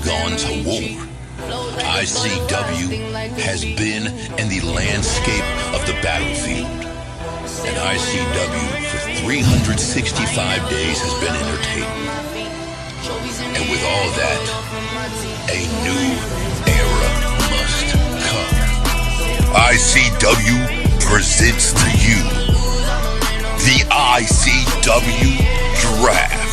gone to war. ICW has been in the landscape of the battlefield. And ICW for 365 days has been entertainment. And with all that, a new era must come. ICW presents to you the ICW Draft.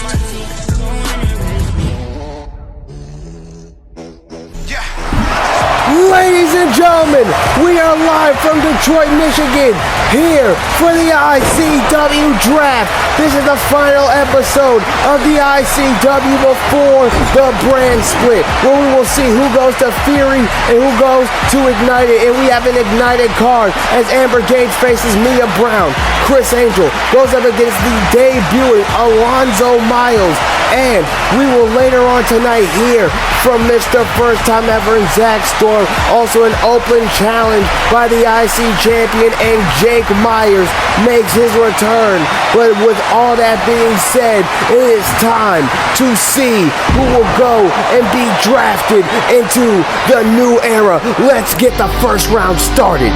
Ladies and gentlemen, we are live from Detroit, Michigan, here for the ICW Draft. This is the final episode of the ICW before the brand split, where we will see who goes to Fury and who goes to Ignited. And we have an Ignited card as Amber Gage faces Mia Brown. Chris Angel goes up against the debuting Alonzo Miles. And we will later on tonight hear from Mr. First Time Ever and Zach Storm. Also an open challenge by the IC champion, and Jake Myers makes his return. But with all that being said, it is time to see who will go and be drafted into the new era. Let's get the first round started.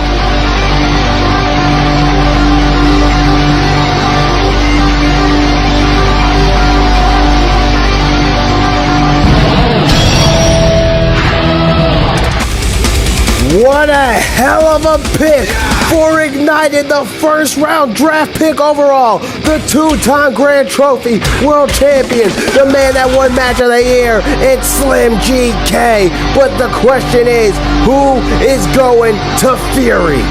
What a hell of a pick for Ignited, the first round draft pick overall, the two-time Grand Trophy World Champion, the man that won Match of the Year, it's Slim GK. But the question is, who is going to Fury?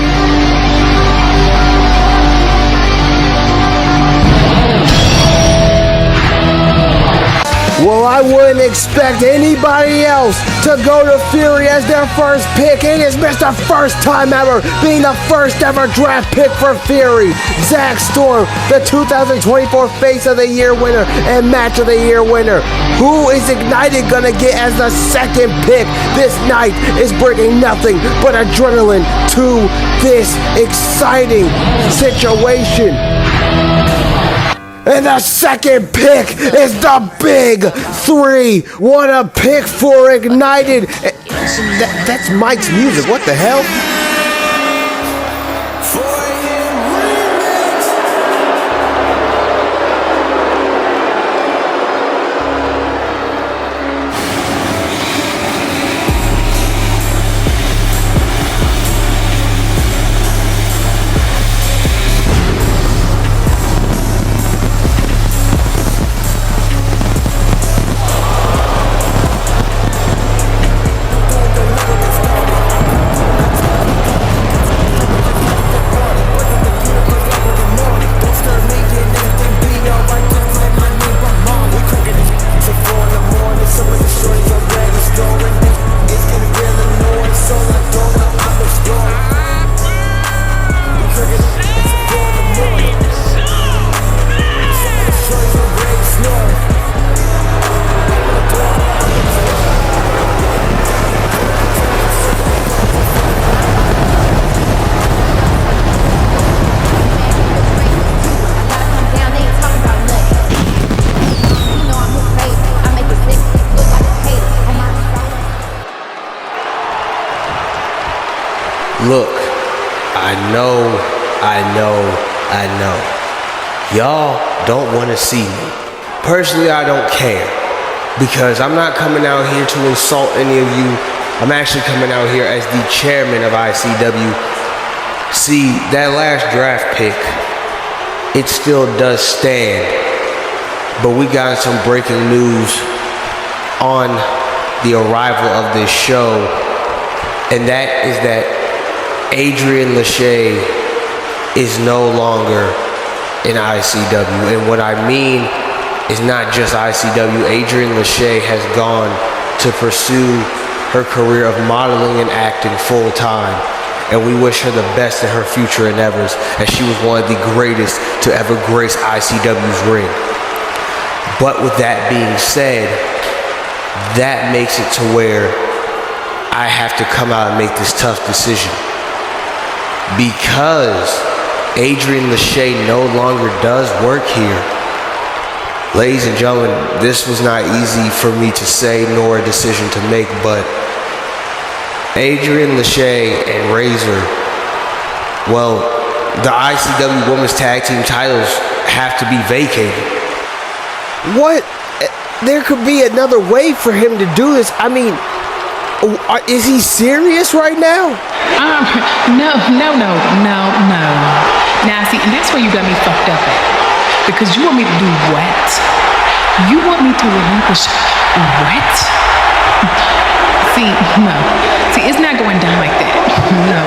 Well, I wouldn't expect anybody else to go to Fury as their first pick. It is Mr. First Time Ever being the first ever draft pick for Fury. Zach Storm, the 2024 Face of the Year winner and Match of the Year winner. Who is Ignited gonna get as the second pick? This night is bringing nothing but adrenaline to this exciting situation. And the second pick is the Big Three. What a pick for Ignited. That's Mike's music. What the hell? Look, I know. Y'all don't want to see me. Personally, I don't care. Because I'm not coming out here to insult any of you. I'm actually coming out here as the chairman of ICW. See, that last draft pick, it still does stand. But we got some breaking news on the arrival of this show. And that is that Adrian Lachey is no longer in ICW. And what I mean is not just ICW. Adrian Lachey has gone to pursue her career of modeling and acting full time. And we wish her the best in her future endeavors, as she was one of the greatest to ever grace ICW's ring. But with that being said, that makes it to where I have to come out and make this tough decision. Because Adrian Lachey no longer does work here, Ladies and gentlemen, this was not easy for me to say nor a decision to make, but Adrian, Lachey, and Razor, well, the ICW Women's Tag Team titles have to be vacated. What? There could be another way for him to do this. I mean, is he serious right now? No. Now, see, and that's where you got me fucked up at. Because you want me to do what? You want me to relinquish what? See, no. See, it's not going down like that. No.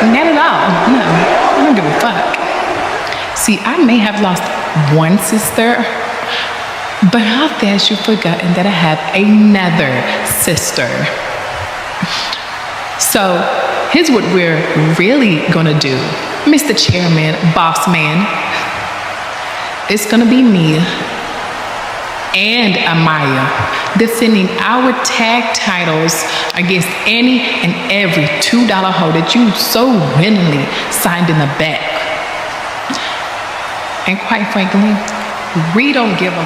Not at all. No. I don't give a fuck. See, I may have lost one sister, but how fast you've forgotten that I have another sister. So, here's what we're really gonna do. Mr. Chairman, boss man, it's gonna be me and Amaya defending our tag titles against any and every $2 hoe that you so willingly signed in the back. And quite frankly, we don't give a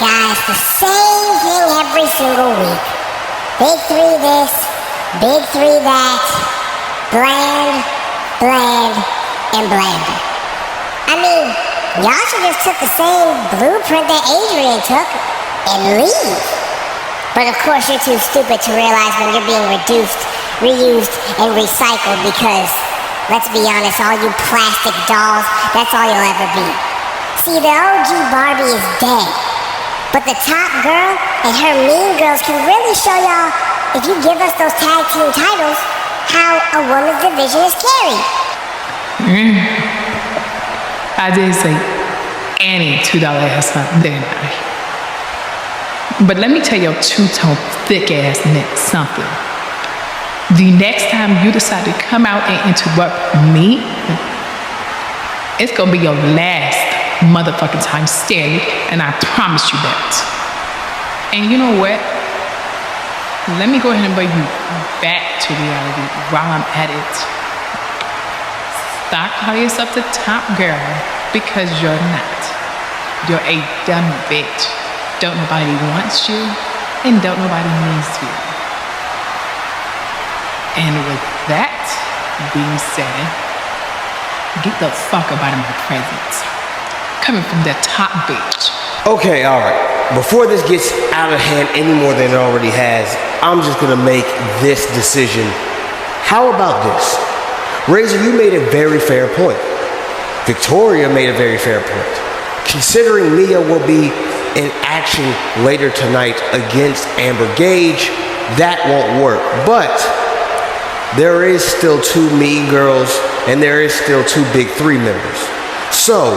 Guys, the same thing every single week. Big three this, big three that, bland, and blander. I mean, y'all should just took the same blueprint that Adrian took and leave. But of course, you're too stupid to realize when you're being reduced, reused, and recycled because, let's be honest, all you plastic dolls, that's all you'll ever be. See, the OG Barbie is dead. But the top girl and her Mean Girlz can really show y'all, if you give us those tag team titles, how a woman's division is carried. I did say any $2 ass up, didn't I? But let me tell your two-tone thick ass neck something. The next time you decide to come out and interrupt me, it's gonna be your last motherfucking time standing, and I promise you that. And you know what? Let me go ahead and bring you back to reality while I'm at it. Stop calling yourself the top girl, because you're not. You're a dumb bitch. Don't nobody wants you, and don't nobody needs you. And with that being said, get the fuck up out of my presence. Coming from that top bitch. Okay, alright. Before this gets out of hand any more than it already has, I'm just gonna make this decision. How about this? Razor, you made a very fair point. Victoria made a very fair point. Considering Mia will be in action later tonight against Amber Gage, that won't work. But there is still 2 Mean Girlz and there is still 2 Big 3 members. So,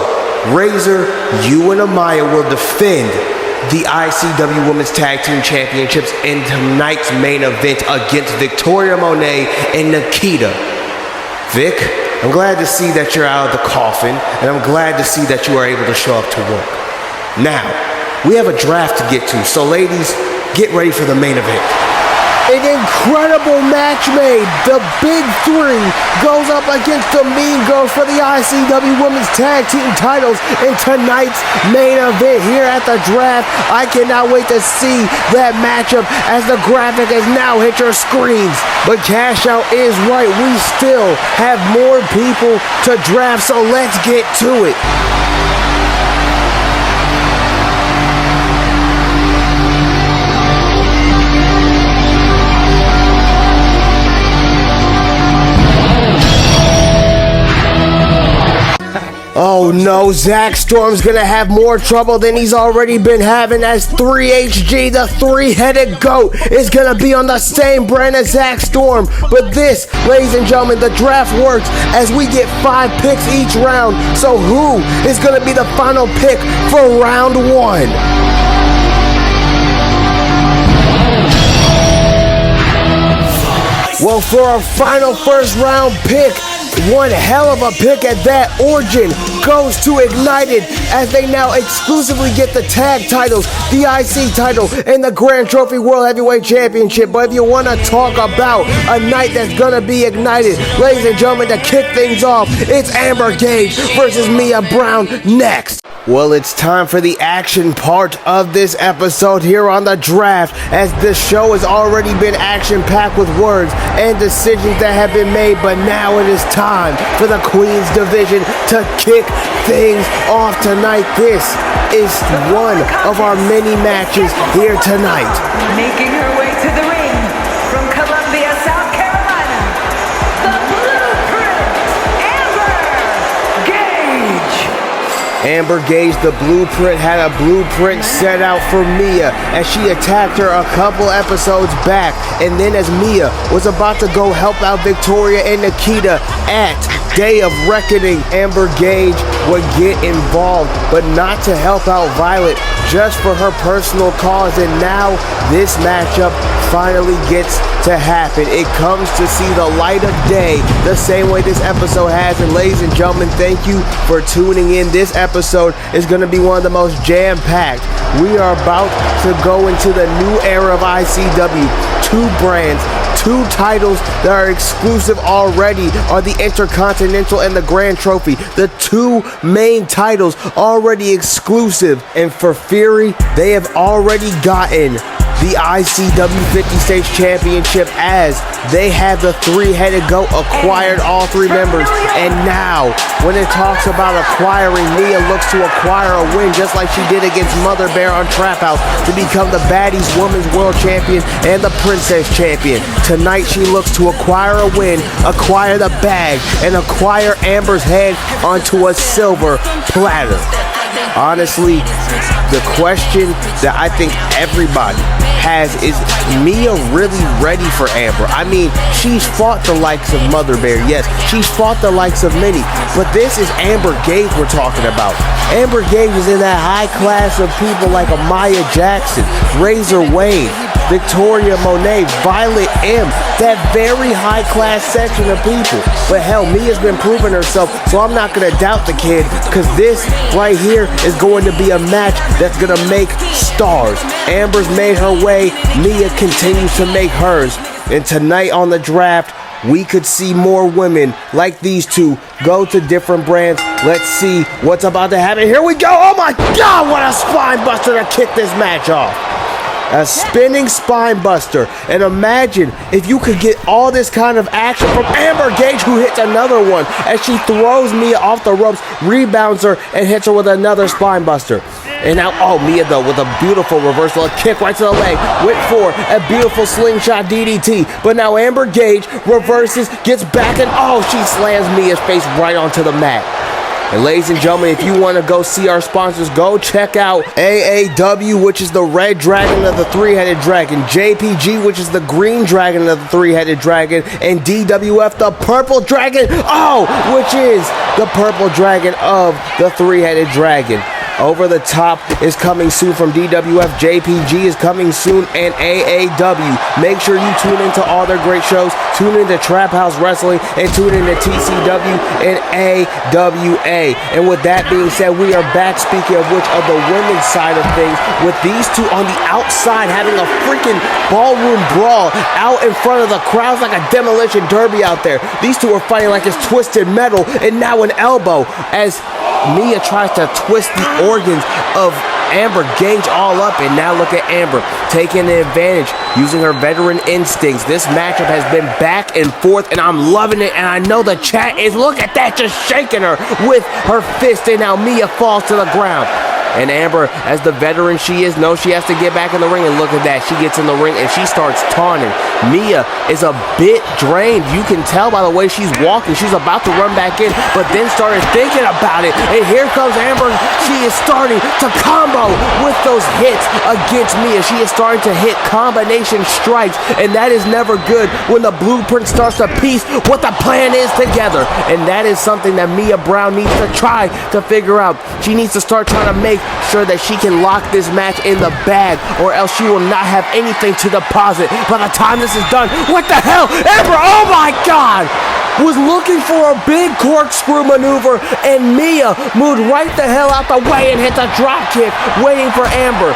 Razor, you and Amaya will defend the ICW Women's Tag Team Championships in tonight's main event against Victoria Monet and Nikita. Vic, I'm glad to see that you're out of the coffin, and I'm glad to see that you are able to show up to work. Now, we have a draft to get to, so ladies, get ready for the main event. An incredible match made. The Big 3 goes up against the Mean Girlz for the ICW Women's Tag Team titles in tonight's main event here at the draft. I cannot wait to see that matchup as the graphic has now hit your screens. But Cash Out is right. We still have more people to draft, so let's get to it. Oh no, Zach Storm's gonna have more trouble than he's already been having, as 3HG, the 3-headed goat, is gonna be on the same brand as Zach Storm. But this, ladies and gentlemen, the draft works as we get 5 picks each round. So who is gonna be the final pick for round 1? Well, for our final first round pick, one hell of a pick at that, Origin goes to Ignited as they now exclusively get the tag titles, the IC title, and the Grand Trophy World Heavyweight Championship. But if you want to talk about a night that's going to be ignited, ladies and gentlemen, to kick things off, it's Amber Gage versus Mia Brown next. Well, it's time for the action part of this episode here on the draft, as this show has already been action-packed with words and decisions that have been made, but now it is time for the Queen's Division to kick things off tonight. This is one of our many matches here tonight. Making her way to the ring from Columbia, South Carolina, the Blueprint, Amber Gage. Amber Gage, the Blueprint, had a blueprint set out for Mia as she attacked her a couple episodes back. And then as Mia was about to go help out Victoria and Nikita at Day of Reckoning, Amber Gage would get involved, but not to help out Violet, just for her personal cause. And now this matchup finally gets to happen. It comes to see the light of day the same way this episode has. And ladies and gentlemen, thank you for tuning in. This episode is going to be one of the most jam-packed. We are about to go into the new era of ICW. 2 brands, 2 titles that are exclusive already are the Intercontinental and the Grand Trophy. The 2 main titles already exclusive. And for Fury, they have already gotten the ICW 50 States Championship as they have the 3-headed goat, acquired all 3 members. And now, when it talks about acquiring, Mia looks to acquire a win just like she did against Mother Bear on Trap House to become the Baddies Women's World Champion and the Princess Champion. Tonight, she looks to acquire a win, acquire the bag, and acquire Amber's head onto a silver platter. Honestly, the question that I think everybody has is Mia really ready for Amber? I mean, she's fought the likes of Mother Bear, yes, she's fought the likes of many, but this is Amber Gage we're talking about. Amber Gage is in that high class of people like Amaya Jackson, Razor Wade, Victoria Monet, Violet M, that very high class section of people. But hell, Mia's been proving herself, so I'm not gonna doubt the kid, because this right here is going to be a match that's gonna make stars. Amber's made her way, Mia continues to make hers. And tonight on the draft, we could see more women like these 2 go to different brands. Let's see what's about to happen. Here we go. Oh my God, what a spine buster to kick this match off. A spinning spine buster. And imagine if you could get all this kind of action from Amber Gage, who hits another one as she throws Mia off the ropes, rebounds her, and hits her with another spine buster. And now, oh, Mia though with a beautiful reversal, a kick right to the leg, went for a beautiful slingshot DDT. But now Amber Gage reverses, gets back, and oh, she slams Mia's face right onto the mat. And ladies and gentlemen, if you want to go see our sponsors, go check out AAW, which is the red dragon of the 3-headed dragon, JPG, which is the green dragon of the 3-headed dragon, and DWF, the purple dragon, which is the purple dragon of the 3-headed dragon. Over the Top is coming soon from DWF, JPG is coming soon, and AAW. Make sure you tune into all their great shows, tune into Trap House Wrestling, and tune into TCW and AWA. And with that being said, we are back, speaking of which, of the women's side of things, with these 2 on the outside having a freaking ballroom brawl out in front of the crowds like a demolition derby out there. These 2 are fighting like it's Twisted Metal, and now an elbow as Mia tries to twist the organs of Amber Gage all up. And now look at Amber taking the advantage, using her veteran instincts. This matchup has been back and forth, and I'm loving it. And I know the chat is, look at that, just shaking her with her fist. And now Mia falls to the ground. And Amber, as the veteran she is, knows she has to get back in the ring. And look at that. She gets in the ring and she starts taunting. Mia is a bit drained. You can tell by the way she's walking. She's about to run back in, but then started thinking about it. And here comes Amber. She is starting to combo with those hits against Mia. She is starting to hit combination strikes. And that is never good when the blueprint starts to piece what the plan is together. And that is something that Mia Brown needs to try to figure out. She needs to start trying to make sure that she can lock this match in the bag, or else she will not have anything to deposit by the time this is done. What the hell? Amber, oh my God! Was looking for a big corkscrew maneuver, and Mia moved right the hell out the way and hit the drop kick, waiting for Amber.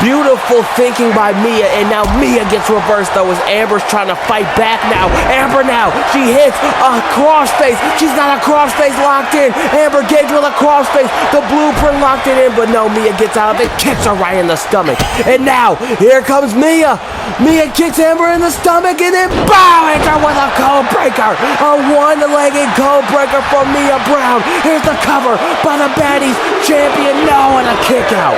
Beautiful thinking by Mia, and now Mia gets reversed though as Amber's trying to fight back now. Amber now, she hits a crossface. She's got a crossface locked in. Amber Gage with a crossface. The blueprint locked it in, but no, Mia gets out of it, kicks her right in the stomach. And now, here comes Mia. Mia kicks Amber in the stomach and then bow, hits her with a code breaker. A one-legged code breaker for Mia Brown. Here's the cover by the Baddies champion. No, and a kick out.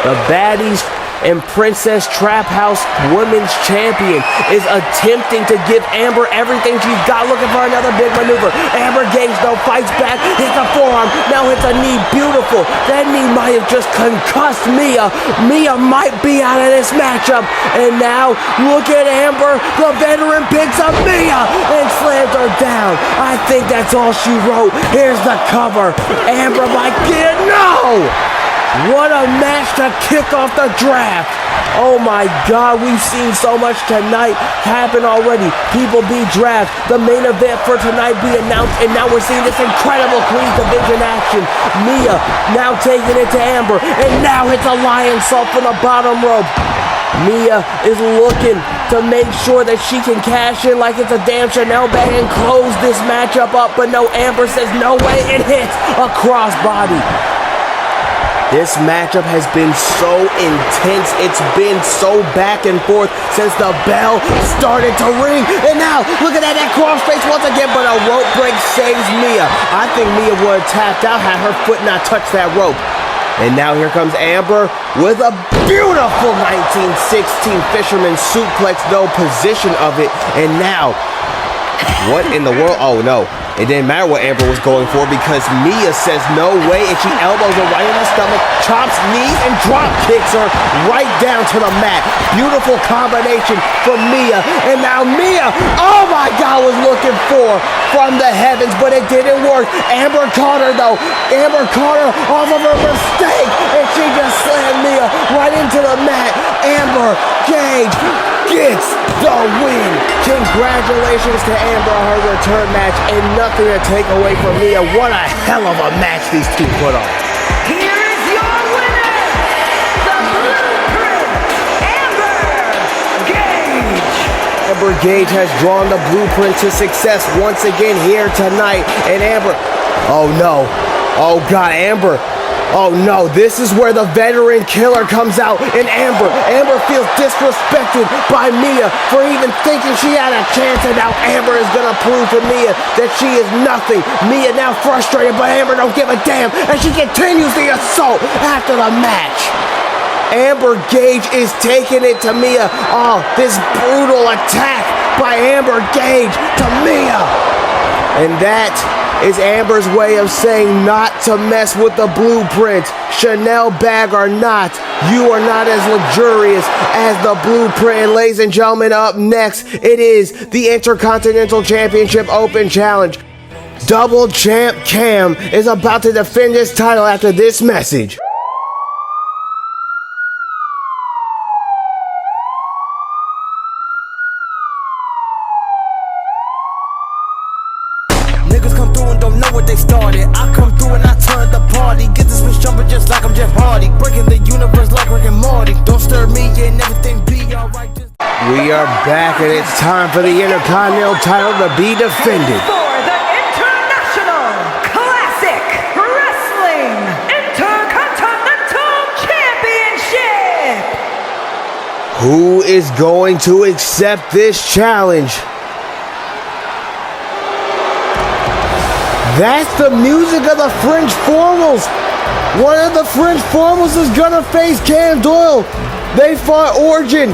The Baddies and Princess Trap House Women's Champion is attempting to give Amber everything she's got, looking for another big maneuver. Amber Gage though fights back, hits a forearm, now hits a knee. Beautiful. That knee might have just concussed Mia. Mia might be out of this matchup. And now look at Amber. The veteran picks up Mia and slams her down. I think that's all she wrote. Here's the cover. Amber might get it. No! What a match to kick off the draft. Oh my God, we've seen so much tonight happen already. People be drafted. The main event for tonight be announced, and now we're seeing this incredible Queen's Division action. Mia now taking it to Amber, and now hits a lion salt from the bottom rope. Mia is looking to make sure that she can cash in like it's a damn Chanel bag and close this matchup up, but no, Amber says no way. It hits a crossbody. This matchup has been so intense. It's been so back and forth since the bell started to ring. And now, look at that crossface once again, but a rope break saves Mia. I think Mia would have tapped out had her foot not touched that rope. And now here comes Amber with a beautiful 1916 fisherman suplex, though position of it. And now, what in the world? Oh no. It didn't matter what Amber was going for because Mia says no way, and she elbows her right in the stomach, chops knees, and drop kicks her right down to the mat. Beautiful combination from Mia. And now Mia, oh my God, was looking for from the heavens, but it didn't work. Amber caught her though. Amber caught her off of her mistake, and she just slammed Mia right into the mat. Amber Gage gets the win. Congratulations to Amber on her return match, and nothing to take away from Mia. What a hell of a match these two put on. Here is your winner, the Blueprint, Amber Gage. Amber Gage has drawn the blueprint to success once again here tonight. And Amber, oh no, oh God, Amber. Oh no, this is where the veteran killer comes out, and Amber feels disrespected by Mia for even thinking she had a chance, and now Amber is gonna prove to Mia that she is nothing. Mia now frustrated, but Amber don't give a damn, and she continues the assault after the match. Amber Gage is taking it to Mia. Oh, this brutal attack by Amber Gage to Mia. And that is Amber's way of saying not to mess with the blueprint. Chanel bag or not, you are not as luxurious as the blueprint. And ladies and gentlemen, up next, it is the Intercontinental Championship Open Challenge. Double Champ Cam is about to defend his title after this message. Niggas come through and don't know what they started. I come through and I turn the party. Get this bitch jumping just like I'm Jeff Hardy. Breaking the universe like Rick and Morty. Don't stir me and everything be alright. We are back and it's time for the Intercontinental title to be defended. For the International Classic Wrestling Intercontinental Championship. Who is going to accept this challenge? That's the music of the French Formals. One of the French Formals is gonna face Cam Doyle. They fought Origin.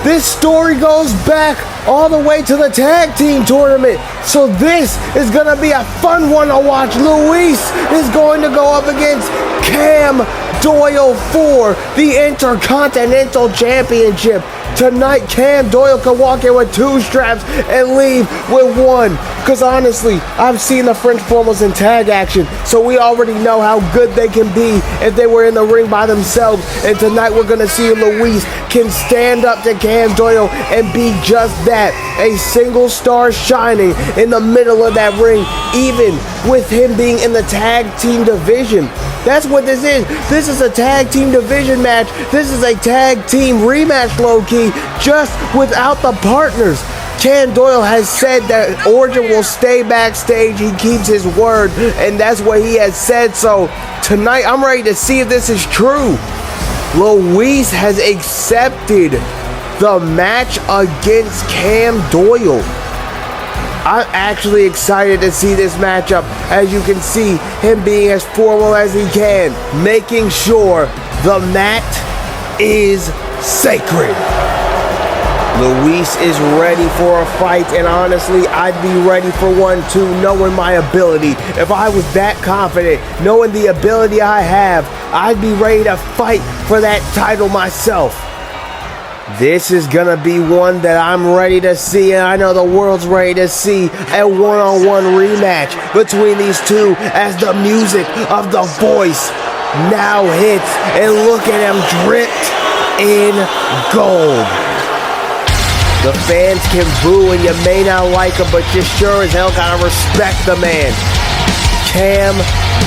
This story goes back all the way to the tag team tournament. So this is going to be a fun one to watch. Luis is going to go up against Cam Doyle for the Intercontinental Championship. Tonight, Cam Doyle can walk in with 2 straps and leave with 1. Because honestly, I've seen the French promos in tag action, so we already know how good they can be if they were in the ring by themselves. And tonight, we're going to see Luis can stand up to Cam Doyle and be just that, a single star shining in the middle of that ring, even with him being in the tag team division. That's what this is. This is a tag team division match. This is a tag team rematch, low-key, just without the partners. Cam Doyle has said that Origin will stay backstage. He keeps his word, and that's what he has said. So tonight, I'm ready to see if this is true. Luis has accepted the match against Cam Doyle. I'm actually excited to see this matchup. As you can see, him being as formal as he can, making sure the mat is sacred. Luis is ready for a fight, and honestly, I'd be ready for one too, knowing my ability. If I was that confident, knowing the ability I have, I'd be ready to fight for that title myself. This is gonna be one that I'm ready to see, and I know the world's ready to see a one-on-one rematch between these two as the music of The Voice now hits, and look at him dripped in gold. The fans can boo and you may not like him, but you sure as hell gotta respect the man. Cam,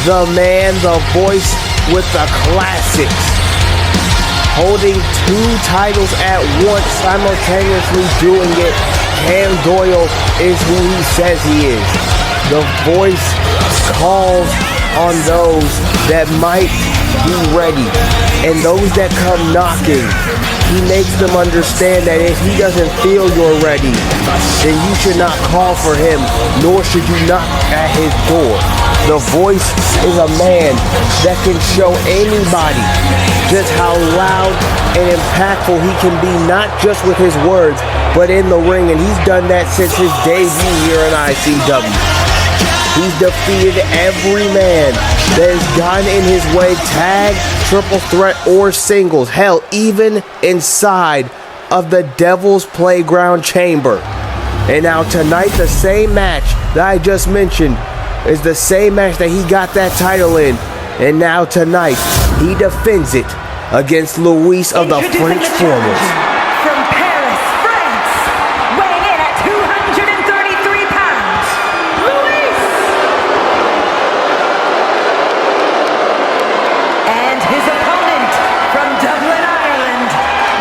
the man, the voice with the classics. Holding 2 titles at once, simultaneously doing it. Cam Doyle is who he says he is. The voice calls on those that might be ready, and those that come knocking. He makes them understand that if he doesn't feel you're ready, then you should not call for him, nor should you knock at his door. The voice is a man that can show anybody just how loud and impactful he can be, not just with his words, but in the ring, and he's done that since his debut here in ICW. He's defeated every man that has gotten in his way, tag, triple threat, or singles. Hell, even inside of the Devil's Playground Chamber. And now tonight, the same match that I just mentioned is the same match that he got that title in. And now tonight, he defends it against Luis of the French Formers. From Paris, France, weighing in at 233 pounds, Luis! And his opponent from Dublin, Ireland,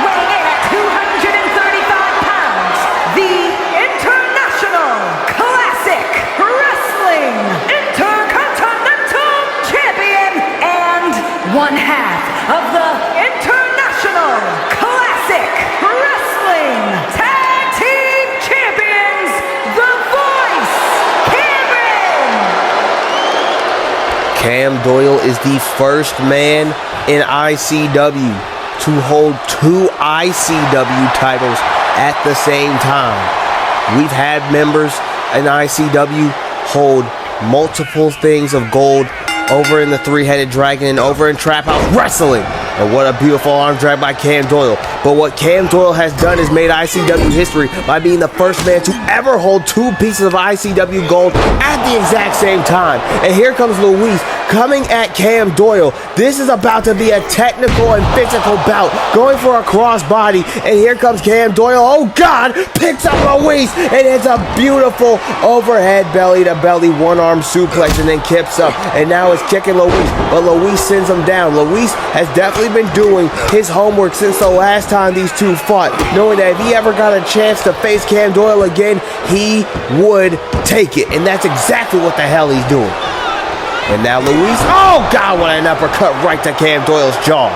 weighing in at 235 pounds, the International Classic Wrestling Intercontinental Champion and one half of the International Classic Wrestling Tag Team Champions, The Voice, Cameron! Cam Doyle is the first man in ICW to hold 2 ICW titles at the same time. We've had members in ICW hold multiple things of gold over in the Three-Headed Dragon and over in Trap House Wrestling. And what a beautiful arm drag by Cam Doyle. But what Cam Doyle has done is made ICW history by being the first man to ever hold 2 pieces of ICW gold at the exact same time. And here comes Luis coming at Cam Doyle. This is about to be a technical and physical bout, going for a crossbody. And here comes Cam Doyle. Oh God, picks up Luis, and it's a beautiful overhead belly-to-belly one-arm suplex, and then kips up. And now it's kicking Luis, but Luis sends him down. Luis has definitely been doing his homework since the last time these two fought, knowing that if he ever got a chance to face Cam Doyle again, he would take it. And that's exactly what the hell he's doing. And now Luis, oh God, what an uppercut right to Cam Doyle's jaw.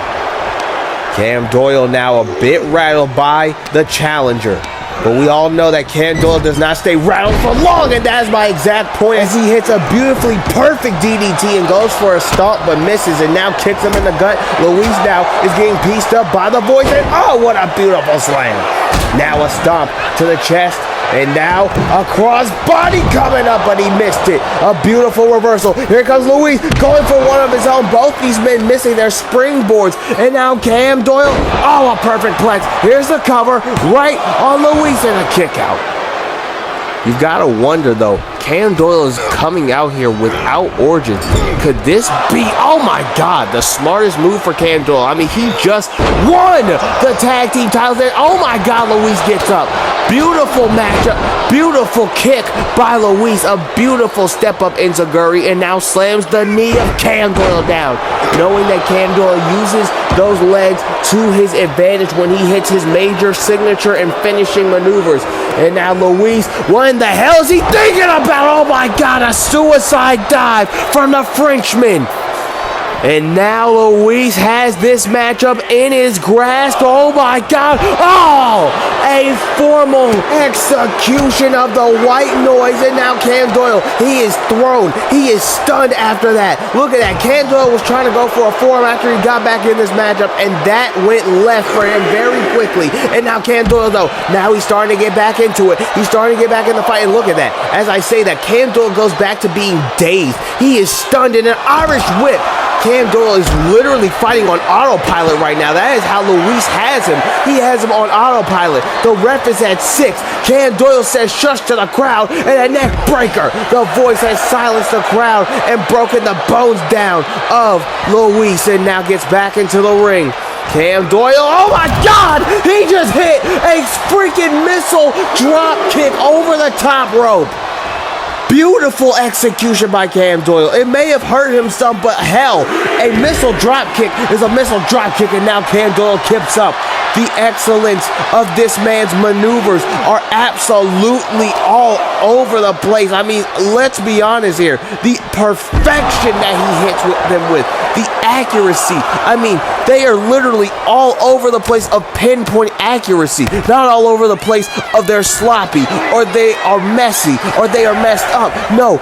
Cam Doyle now a bit rattled by the challenger. But we all know that Cam Doyle does not stay rattled for long, and that's my exact point as he hits a beautifully perfect DDT and goes for a stomp but misses, and now kicks him in the gut. Luis now is getting pieced up by the voice, and oh, what a beautiful slam. Now a stomp to the chest And now a crossbody coming up, but he missed it. A beautiful reversal. Here comes Luis going for one of his own. Both these men missing their springboards. And now Cam Doyle. Oh, a perfect plex. Here's the cover right on Luis and a kick out. You've got to wonder, though, Cam Doyle is coming out here without Origin. Could this be, oh my God, the smartest move for Cam Doyle? I mean, he just won the tag team titles. And oh my God, Luis gets up. Beautiful matchup, beautiful kick by Luis. A beautiful step up enziguri, and now slams the knee of Cam Doyle down. Knowing that Cam Doyle uses those legs to his advantage when he hits his major signature and finishing maneuvers. And now Luis, what in the hell is he thinking about? Oh my God, a suicide dive from the Frenchman. And now Luis has this matchup in his grasp. Oh my God. Oh, a formal execution of the white noise. And now Cam Doyle, he is thrown. He is stunned after that. Look at that. Cam Doyle was trying to go for a forearm after he got back in this matchup, and that went left for him very quickly. And now Cam Doyle, though, now he's starting to get back into it. He's starting to get back in the fight. And look at that. As I say that, Cam Doyle goes back to being dazed. He is stunned in an Irish whip. Cam Doyle is literally fighting on autopilot right now. That is how Luis has him. He has him on autopilot. The ref is at 6. Cam Doyle says shush to the crowd, and a neck breaker. The voice has silenced the crowd and broken the bones down of Luis, and now gets back into the ring. Cam Doyle, oh my God! He just hit a freaking missile drop kick over the top rope. Beautiful execution by Cam Doyle. It may have hurt him some, but hell, a missile drop kick is a missile drop kick, and now Cam Doyle kips up. The excellence of this man's maneuvers are absolutely all over the place. I mean, let's be honest here. The perfection that he hits them with, the accuracy. I mean, they are literally all over the place of pinpoint accuracy. Not all over the place of they're sloppy, or they are messy, or they are messed up. No,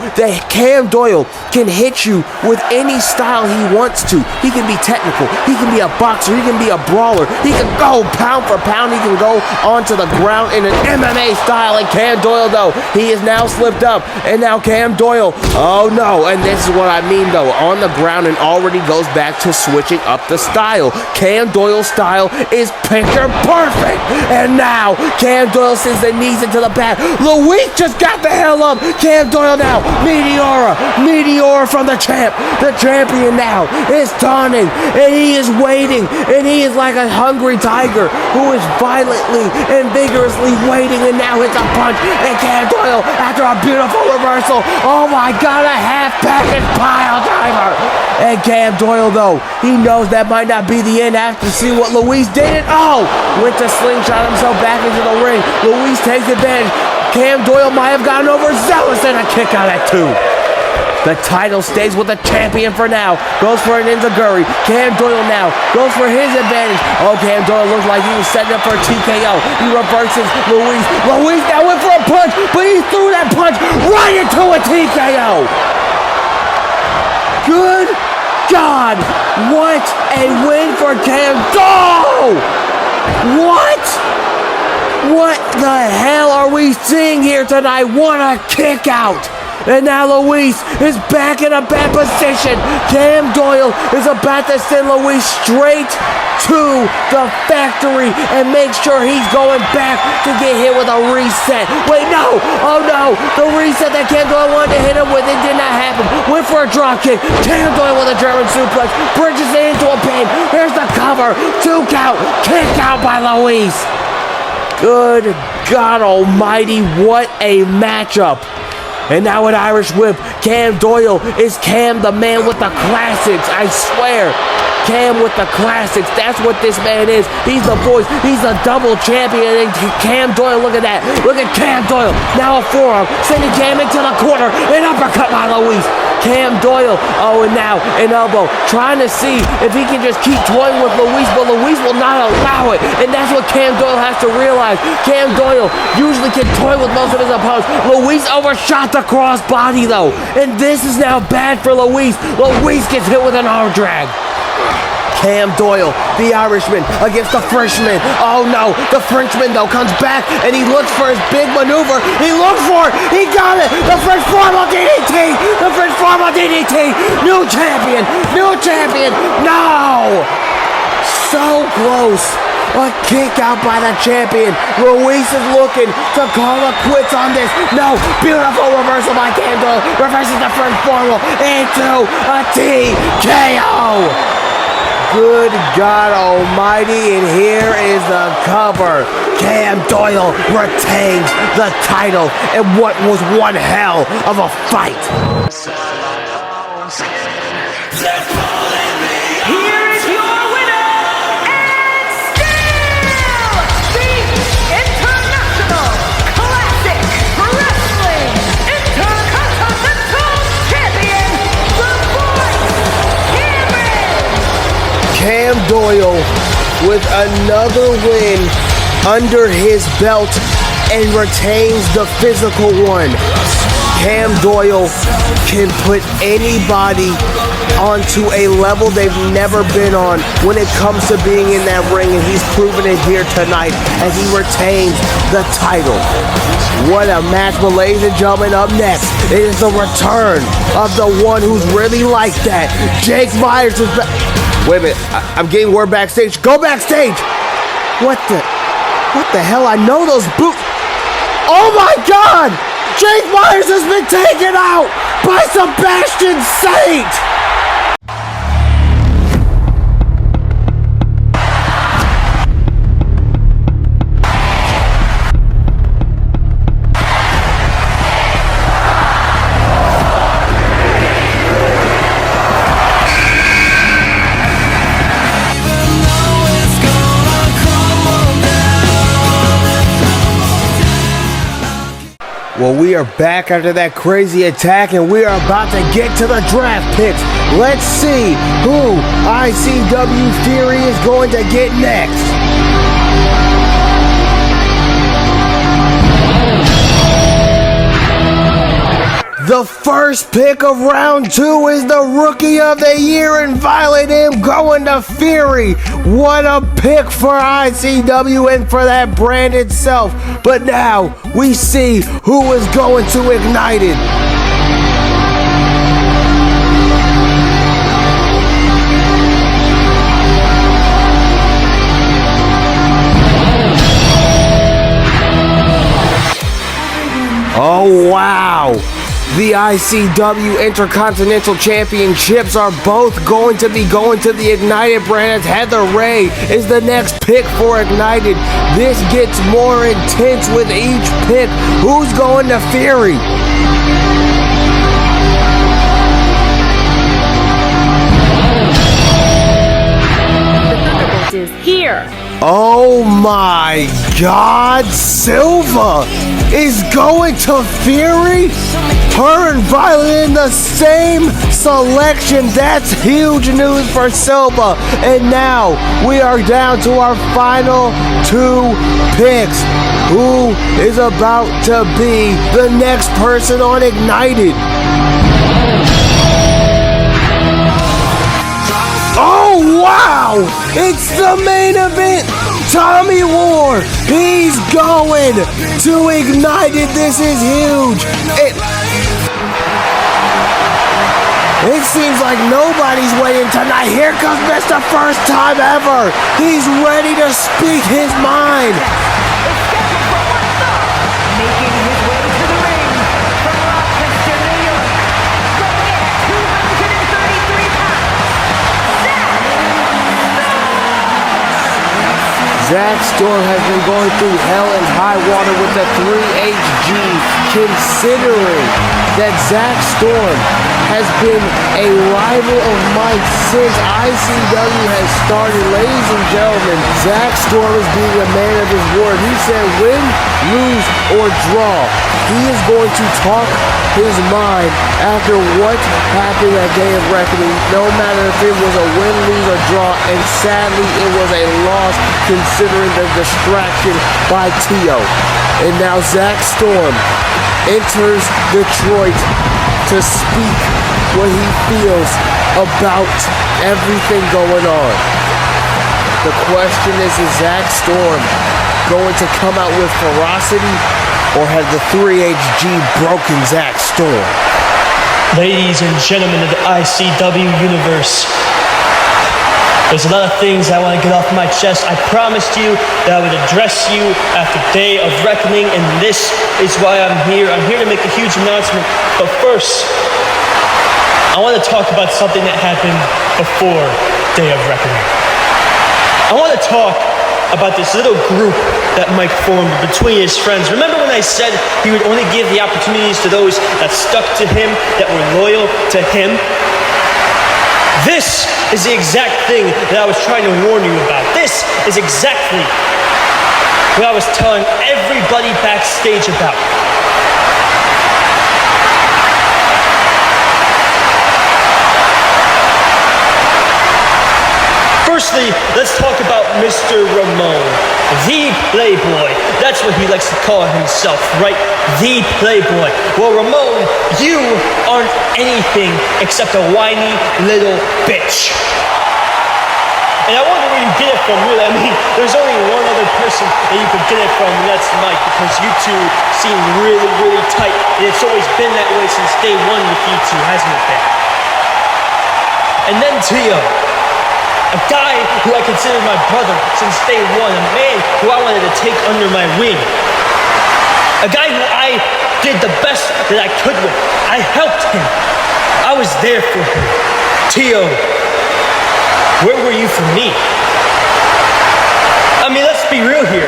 Cam Doyle can hit you with any style he wants to. He can be technical. He can be a boxer. He can be a brawler. He can go pound for pound. He can go onto the ground in an MMA style. And Cam Doyle, though, he is now slipped up. And now Cam Doyle, oh no. And this is what I mean, though. On the ground and already goes back to switching up the style. Cam Doyle's style is picture perfect. And now Cam Doyle sends the knees into the back. Luis just got the hell up. Cam Doyle now, Meteora from the champ. The champion now is taunting, and he is waiting, and he is like a hungry tiger who is violently and vigorously waiting, and now hits a punch, and Cam Doyle, after a beautiful reversal, oh my God, a half-package pile driver. And Cam Doyle, though, he knows that might not be the end after seeing what Luis did, and went to slingshot himself back into the ring. Luis takes advantage. Cam Doyle might have gotten overzealous and a kick out at 2. The title stays with the champion for now. Goes for an enziguri. Cam Doyle now goes for his advantage. Oh, Cam Doyle looks like he was setting up for a TKO. He reverses Luis. Luis now went for a punch, but he threw that punch right into a TKO. Good God. What a win for Cam Doyle. What? What the hell are we seeing here tonight? What a kick out! And now Luis is back in a bad position. Cam Doyle is about to send Luis straight to the factory and make sure he's going back to get hit with a reset. Wait, no! Oh no! The reset that Cam Doyle wanted to hit him with, it did not happen. Went for a drop kick. Cam Doyle with a German suplex. Bridges it into a pin. Here's the cover. 2 count. Kick out by Luis. Good God almighty, what a matchup. And now an Irish whip. Cam Doyle is Cam, the man with the classics, I swear. Cam with the classics. That's what this man is. He's the voice. He's a double champion. And Cam Doyle, look at that. Look at Cam Doyle. Now a forearm. Sending Cam into the corner. An uppercut by Luis. Cam Doyle. Oh, and now an elbow. Trying to see if he can just keep toying with Luis, but Luis will not allow it. And that's what Cam Doyle has to realize. Cam Doyle usually can toy with most of his opponents. Luis overshot the crossbody, though. And this is now bad for Luis. Luis gets hit with an arm drag. Cam Doyle, the Irishman, against the Frenchman. Oh no, the Frenchman though comes back and he looks for his big maneuver. He looks for it. He got it. The French formal DDT. The French formal DDT. New champion. New champion. No. So close. A kick out by the champion. Ruiz is looking to call it quits on this. No, beautiful reversal by Cam Doyle. Reverses the French formal into a TKO. Good God almighty, and here is the cover. Cam Doyle retains the title in what was one hell of a fight. Here is your winner, and still the International Classic Wrestling Intercontinental Champion, the Voice, Cam Doyle with another win under his belt and retains the physical one. Cam Doyle can put anybody onto a level they've never been on when it comes to being in that ring, and he's proven it here tonight as he retains the title. What a match. But ladies and gentlemen, up next, it is the return of the one who's really like that. Jake Myers is back. Wait a minute, I'm getting word backstage. Go backstage! What the hell? I know those boots. Oh my God! Jake Myers has been taken out by Sebastian Saint! Well, we are back after that crazy attack, and we are about to get to the draft picks. Let's see who ICW Theory is going to get next. The first pick of round 2 is the Rookie of the Year in Violent M going to Fury. What a pick for ICW and for that brand itself. But now we see who is going to Ignited. Oh, wow. The ICW Intercontinental Championships are both going to be going to the Ignited brand, as Heather Ray is the next pick for Ignited. This gets more intense with each pick. Who's going to Fury? The Thunderbolt is here. Oh my God, Silva is going to Fury? Her and Violet in the same selection. That's huge news for Silva. And now we are down to our final 2 picks. Who is about to be the next person on Ignited? Oh wow! It's the main event! Tommy War! He's going to Ignited! This is huge! It seems like nobody's waiting tonight. Here comes Mr. First Time Ever! He's ready to speak his mind! making his way to the ring from Rochester, New York, weighing at 233 pounds. Zach Storm has been going through hell and high water with the 3HG, considering that Zach Storm has been a rival of mine since ICW has started. Ladies and gentlemen, Zach Storm is being a man of his word. He said win, lose, or draw, he is going to talk his mind after what happened that day of reckoning, no matter if it was a win, lose, or draw, and sadly it was a loss considering the distraction by Tio. And now Zach Storm enters Detroit to speak what he feels about everything going on. The question is Zach Storm going to come out with ferocity, or has the 3HG broken Zach Storm? Ladies and gentlemen of the ICW universe, there's a lot of things I want to get off my chest. I promised you that I would address you after Day of Reckoning, and this is why I'm here. I'm here to make a huge announcement, but first, I want to talk about something that happened before Day of Reckoning. I want to talk about this little group that Mike formed between his friends. Remember when I said he would only give the opportunities to those that stuck to him, that were loyal to him? This is the exact thing that I was trying to warn you about. This is exactly what I was telling everybody backstage about. Firstly, let's talk about Mr. Ramon, the Playboy. That's what he likes to call himself, right? The Playboy. Well, Ramon, you aren't anything except a whiny little bitch. And I wonder where you get it from, really. I mean, there's only one other person that you could get it from, and that's Mike, because you two seem really, really tight. And it's always been that way since day one with you two, hasn't it been? And then Tio, a guy who I considered my brother since day one, a man who I wanted to take under my wing. A guy who I did the best that I could with. I helped him. I was there for him. Tio, where were you for me? I mean, let's be real here.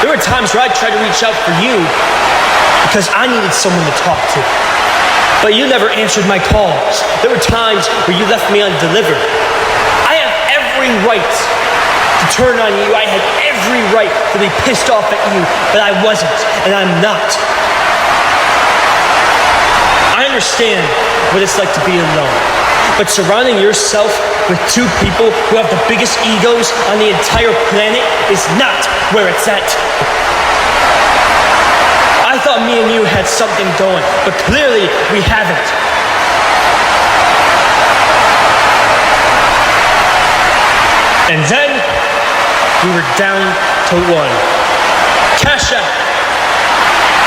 There were times where I tried to reach out for you because I needed someone to talk to. But you never answered my calls. There were times where you left me undelivered. Right to turn on you. I had every right to be pissed off at you, but I wasn't, and I'm not. I understand what it's like to be alone, but surrounding yourself with two people who have the biggest egos on the entire planet is not where it's at. I thought me and you had something going, but clearly we haven't. And then, we were down to one. Cash out.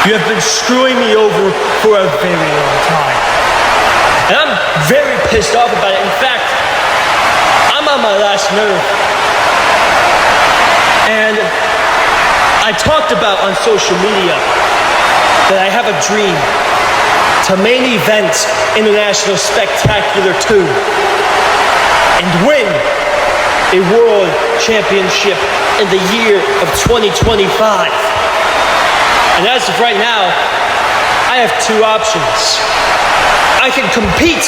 You have been screwing me over for a very long time. And I'm very pissed off about it. In fact, I'm on my last nerve. And I talked about on social media that I have a dream to main event International Spectacular 2 and win a world championship in the year of 2025. And as of right now, I have two options. I can compete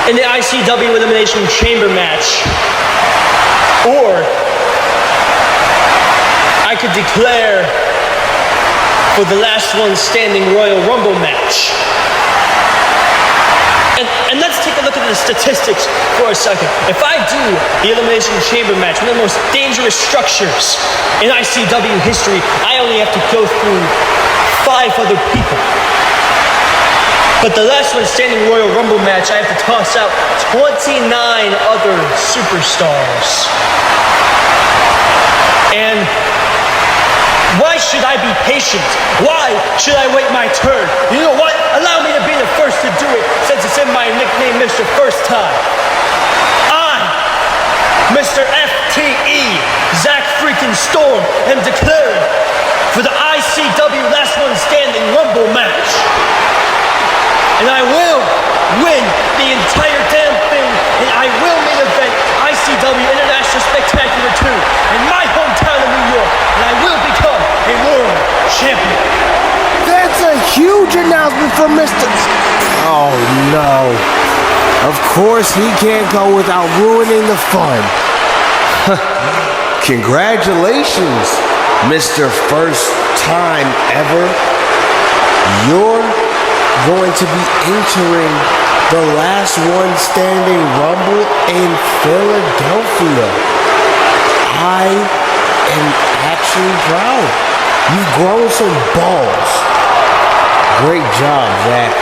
in the ICW Elimination Chamber match, or I could declare for the last one standing Royal Rumble match. And let's take a look at the statistics for a second. If I do the Elimination Chamber match, one of the most dangerous structures in ICW history, I only have to go through 5 other people. But the last one standing Royal Rumble match, I have to toss out 29 other superstars. And why should I be patient? Why should I wait my turn? You know what? Allow me to be the first to do it, since it's in my nickname, Mr. First Time. I, Mr. FTE, Zach freaking Storm, am declaring for the ICW Last One Standing Rumble match. And I will win the entire damn thing, and I will main event ICW International Spectacular 2 in my hometown of New York, and I will become a world champion. That's a huge announcement from Mr. Oh no. Of course he can't go without ruining the fun. Congratulations, Mr. First Time Ever. You're going to be entering the Last One Standing Rumble in Philadelphia. I am actually proud. You've grown some balls. Great job, Zach.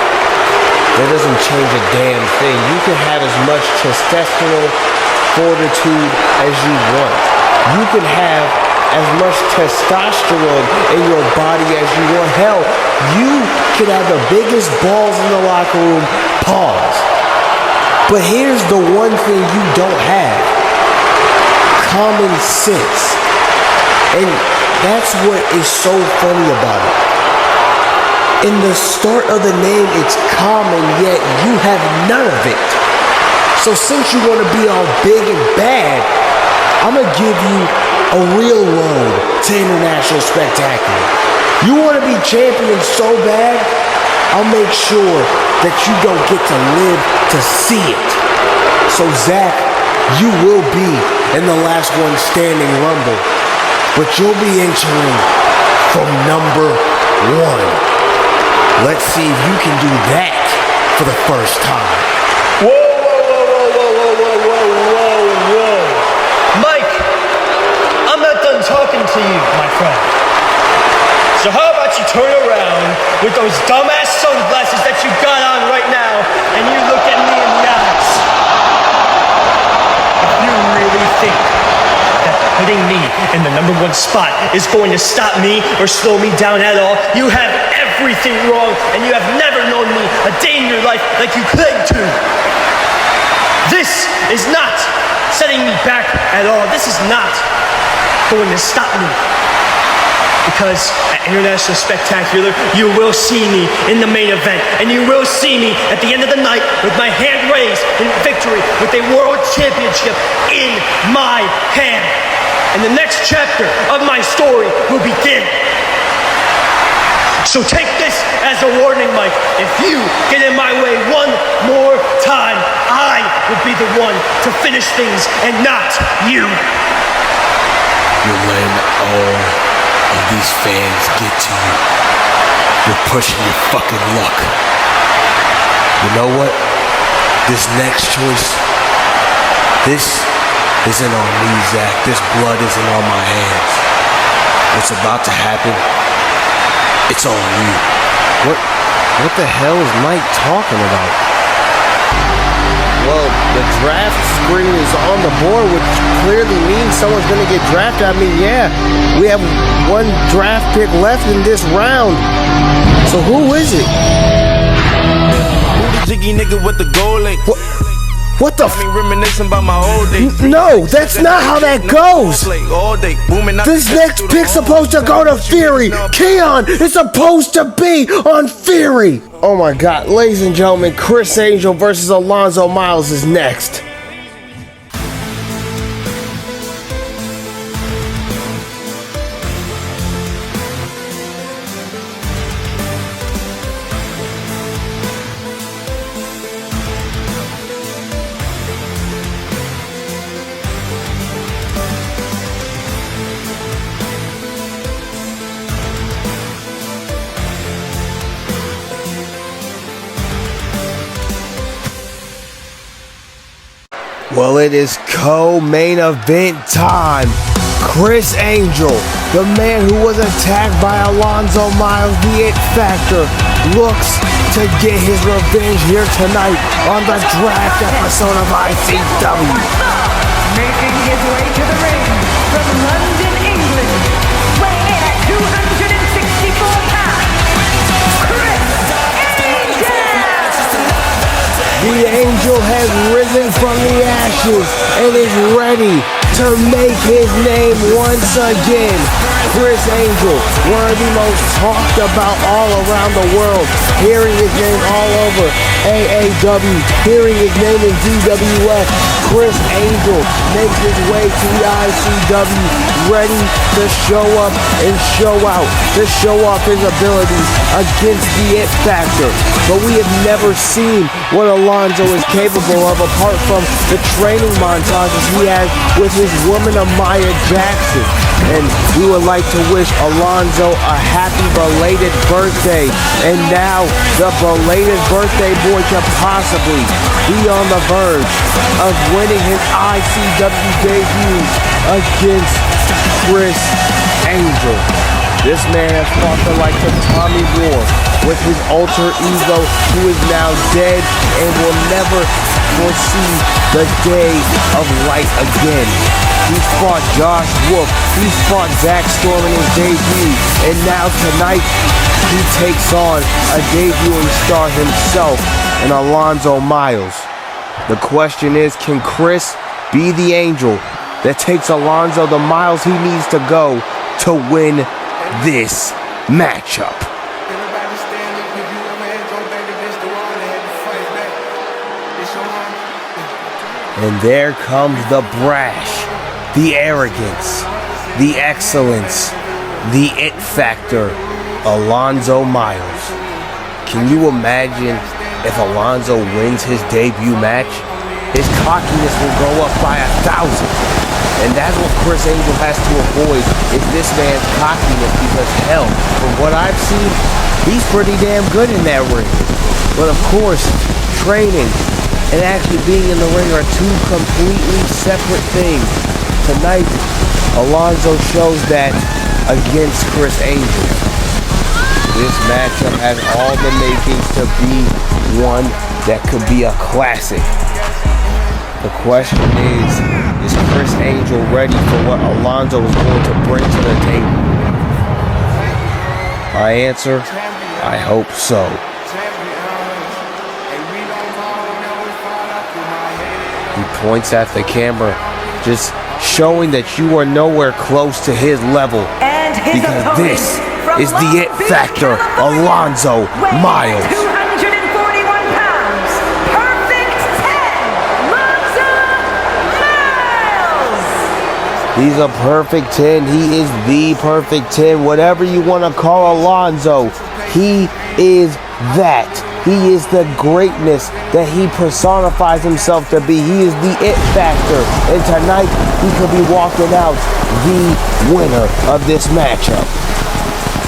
that doesn't change a damn thing. You can have as much testosterone fortitude as you want. You can have as much testosterone in your body as you want. Hell, you could have the biggest balls in the locker room, pause. But here's the one thing you don't have: common sense. And that's what is so funny about it. In the start of the name, it's common, yet you have none of it. So since you want to be all big and bad, I'm going to give you a real road to International Spectacular. You want to be champion so bad, I'll make sure that you don't get to live to see it. So Zach, you will be in the last one standing Rumble, but you'll be entering from number 1. Let's see if you can do that for the first time. Whoa, whoa, whoa, whoa, whoa, whoa, whoa, whoa. Mike, I'm not done talking to you, my friend. So how about you turn around with those dumbass sunglasses that you got on right now and you look at me in the eyes. If you really think that putting me in the number 1 spot is going to stop me or slow me down at all, you have everything wrong, and you have never known me a day in your life like you claim to. This is not setting me back at all. This is not going to stop me. Because at International Spectacular, you will see me in the main event, and you will see me at the end of the night with my hand raised in victory with a world championship in my hand. And the next chapter of my story will begin. So take this as a warning, Mike. If you get in my way one more time, I will be the one to finish things and not you. You're letting all of these fans get to you. You're pushing your fucking luck. You know what? This next choice, this isn't on me, Zach. This blood isn't on my hands. What's about to happen, it's on you. What the hell is Mike talking about? Well, the draft screen is on the board, which clearly means someone's going to get drafted. I mean, yeah, we have 1 draft pick left in this round. So who is it? Who the jiggy nigga with the gold link? What the reminiscing about my old days. No, that's not how that goes. This next pick's supposed to go to Fury. Keon is supposed to be on Fury. Oh my God, ladies and gentlemen, Chris Angel versus Alonzo Miles is next. Well, it is co-main event time. Chris Angel, the man who was attacked by Alonzo Miles, the It Factor, looks to get his revenge here tonight on the draft episode of ICW. Making his way to the ring from London, England, weighing in at 264 pounds, Chris Angel! The Angel has risen from the ashes and is ready to make his name once again. Chris Angel, one of the most talked about all around the world, hearing his name all over AAW, hearing his name in DWF. Chris Angel makes his way to the ICW, ready to show up and show out, to show off his abilities against the It Factor. But we have never seen what Alonzo is capable of apart from the training montages he has with his woman Amaya Jackson. And we would like to wish Alonzo a happy belated birthday. And now the belated birthday boy can possibly be on the verge of winning his ICW debut against Chris Angel. This man has fought the likes of Tommy War with his alter ego, who is now dead and will never foresee the day of light again. He's fought Josh Wolf. He's fought Zach Storm in his debut. And now tonight, he takes on a debuting star himself in Alonzo Miles. The question is, can Chris be the angel that takes Alonzo the miles he needs to go to win this matchup? And there comes the brash, the arrogance, the excellence, the it factor, Alonzo Miles. Can you imagine if Alonzo wins his debut match? His cockiness will go up by 1,000. And that's what Chris Angel has to avoid, is this man's cockiness, because hell, from what I've seen, he's pretty damn good in that ring. But of course, training and actually being in the ring are two completely separate things. Tonight, Alonzo shows that against Chris Angel. This matchup has all the makings to be one that could be a classic. The question is Chris Angel ready for what Alonzo is going to bring to the table? My answer, I hope so. He points at the camera, just showing that you are nowhere close to his level. Because this is the it factor, Alonzo Miles. 241 pounds, perfect 10, Alonzo Miles. He's a perfect 10. He is the perfect 10. Whatever you want to call Alonzo, he is that. He is the greatness that he personifies himself to be. He is the it factor. And tonight, he could be walking out the winner of this matchup.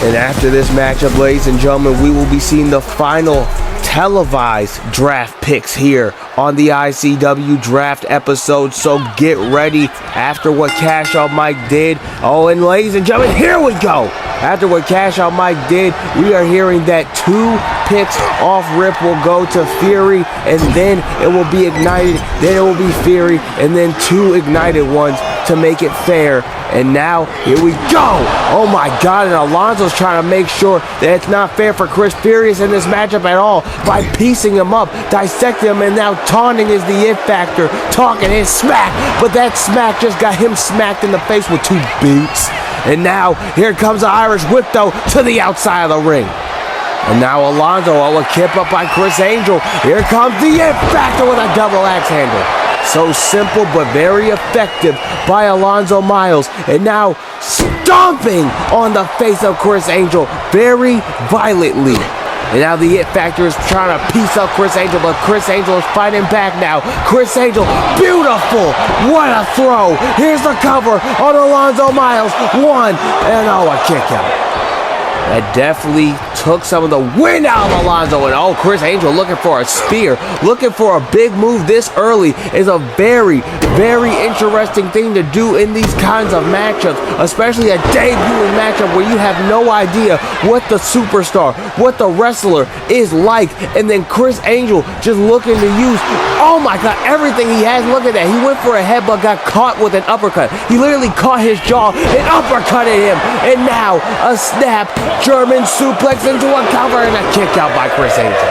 And after this matchup, ladies and gentlemen, we will be seeing the final televised draft picks here on the ICW draft episode. So get ready after what Cash Out Mike did. Oh, and ladies and gentlemen, here we go. After what Cash Out Mike did, we are hearing that 2 picks off rip will go to Fury, and then it will be ignited, then it will be Fury, and then 2 ignited ones to make it fair. And now, here we go! Oh my God, and Alonzo's trying to make sure that it's not fair for Chris Furious in this matchup at all by piecing him up, dissecting him, and now taunting is the it factor, talking his smack, but that smack just got him smacked in the face with 2 boots. And now, here comes the Irish whip, though, to the outside of the ring. And now Alonzo, a kip up by Chris Angel. Here comes the it factor with a double axe handle. So simple but very effective by Alonzo Miles. And now stomping on the face of Chris Angel very violently. And now the it factor is trying to piece up Chris Angel, but Chris Angel is fighting back now. Chris Angel, beautiful! What a throw! Here's the cover on Alonzo Miles. 1, and a kick out. That definitely took some of the wind out of Alonzo. And Chris Angel looking for a spear, looking for a big move this early is a very, very interesting thing to do in these kinds of matchups, especially a debuting matchup where you have no idea what the superstar, what the wrestler is like. And then Chris Angel just looking to use, oh my God, everything he has. Look at that. He went for a headbutt, got caught with an uppercut. He literally caught his jaw and uppercutted him. And now a snap, German suplex into a cover, and a kick out by Chris Angel.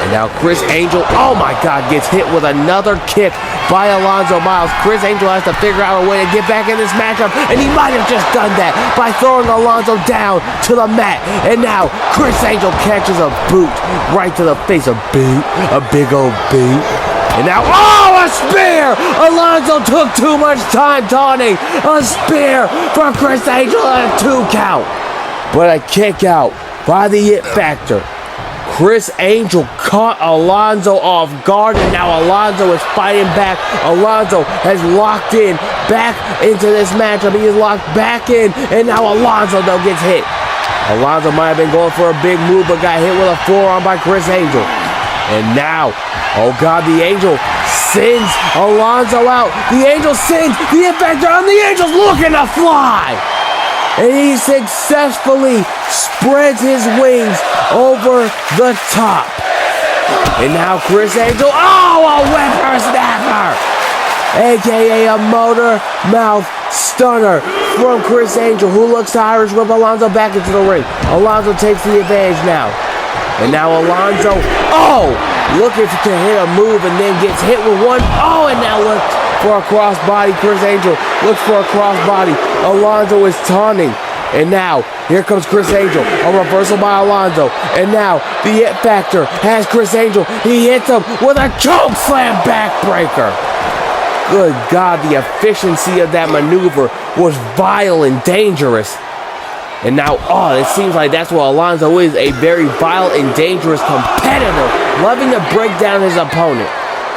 And now Chris Angel, oh my God, gets hit with another kick by Alonzo Miles. Chris Angel has to figure out a way to get back in this matchup, and he might have just done that by throwing Alonzo down to the mat. And now Chris Angel catches a boot right to the face, a big old boot. And now, a spear! Alonzo took too much time taunting. A spear for Chris Angel and a 2 count. But a kick out by the it factor. Chris Angel caught Alonzo off guard, and now Alonzo is fighting back. Alonzo has locked in back into this matchup. He is locked back in, and now Alonzo though gets hit. Alonzo might have been going for a big move, but got hit with a forearm by Chris Angel. And now, oh God, the Angel sends Alonzo out. The Angel sends the it factor on. The Angel's looking to fly. and he successfully spreads his wings over the top. And now Criss Angel, a whippersnapper! AKA a motor mouth stunner from Criss Angel, who looks to Irish whip Alonzo back into the ring. Alonzo takes the advantage now. And now Alonzo, looking to hit a move and then gets hit with one. And now looks for a crossbody. Criss Angel looks for a crossbody. Alonzo is taunting. And now, here comes Criss Angel. A reversal by Alonzo. And now, the It Factor has Criss Angel. He hits him with a choke slam backbreaker. Good God, the efficiency of that maneuver was vile and dangerous. And now, it seems like that's what Alonzo is, a very vile and dangerous competitor, loving to break down his opponent.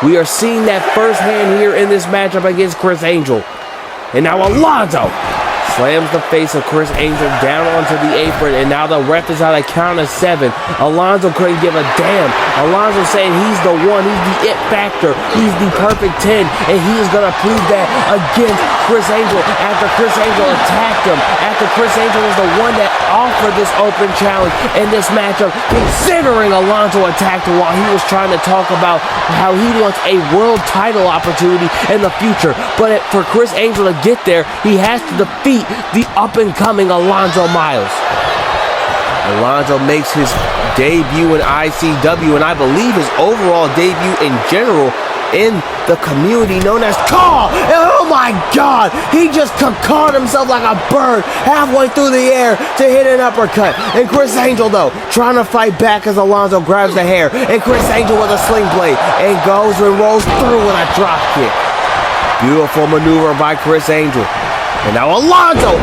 We are seeing that firsthand here in this matchup against Criss Angel. And now Alonzo slams the face of Criss Angel down onto the apron, and now the ref is at a count of 7. Alonzo couldn't give a damn. Alonzo saying he's the one, he's the It Factor, he's the perfect 10, and he is going to prove that against Criss Angel after Criss Angel attacked him, after Criss Angel was the one that offered this open challenge in this matchup, considering Alonzo attacked him while he was trying to talk about how he wants a world title opportunity in the future. But for Criss Angel to get there, he has to defeat the up-and-coming Alonzo Miles. Alonzo makes his debut in ICW, and I believe his overall debut in general in the community known as Caw. And oh my God, he just caught himself like a bird halfway through the air to hit an uppercut. And Criss Angel, though, trying to fight back as Alonzo grabs the hair. And Criss Angel with a sling blade and goes and rolls through with a drop kick. Beautiful maneuver by Criss Angel. And now Alonzo,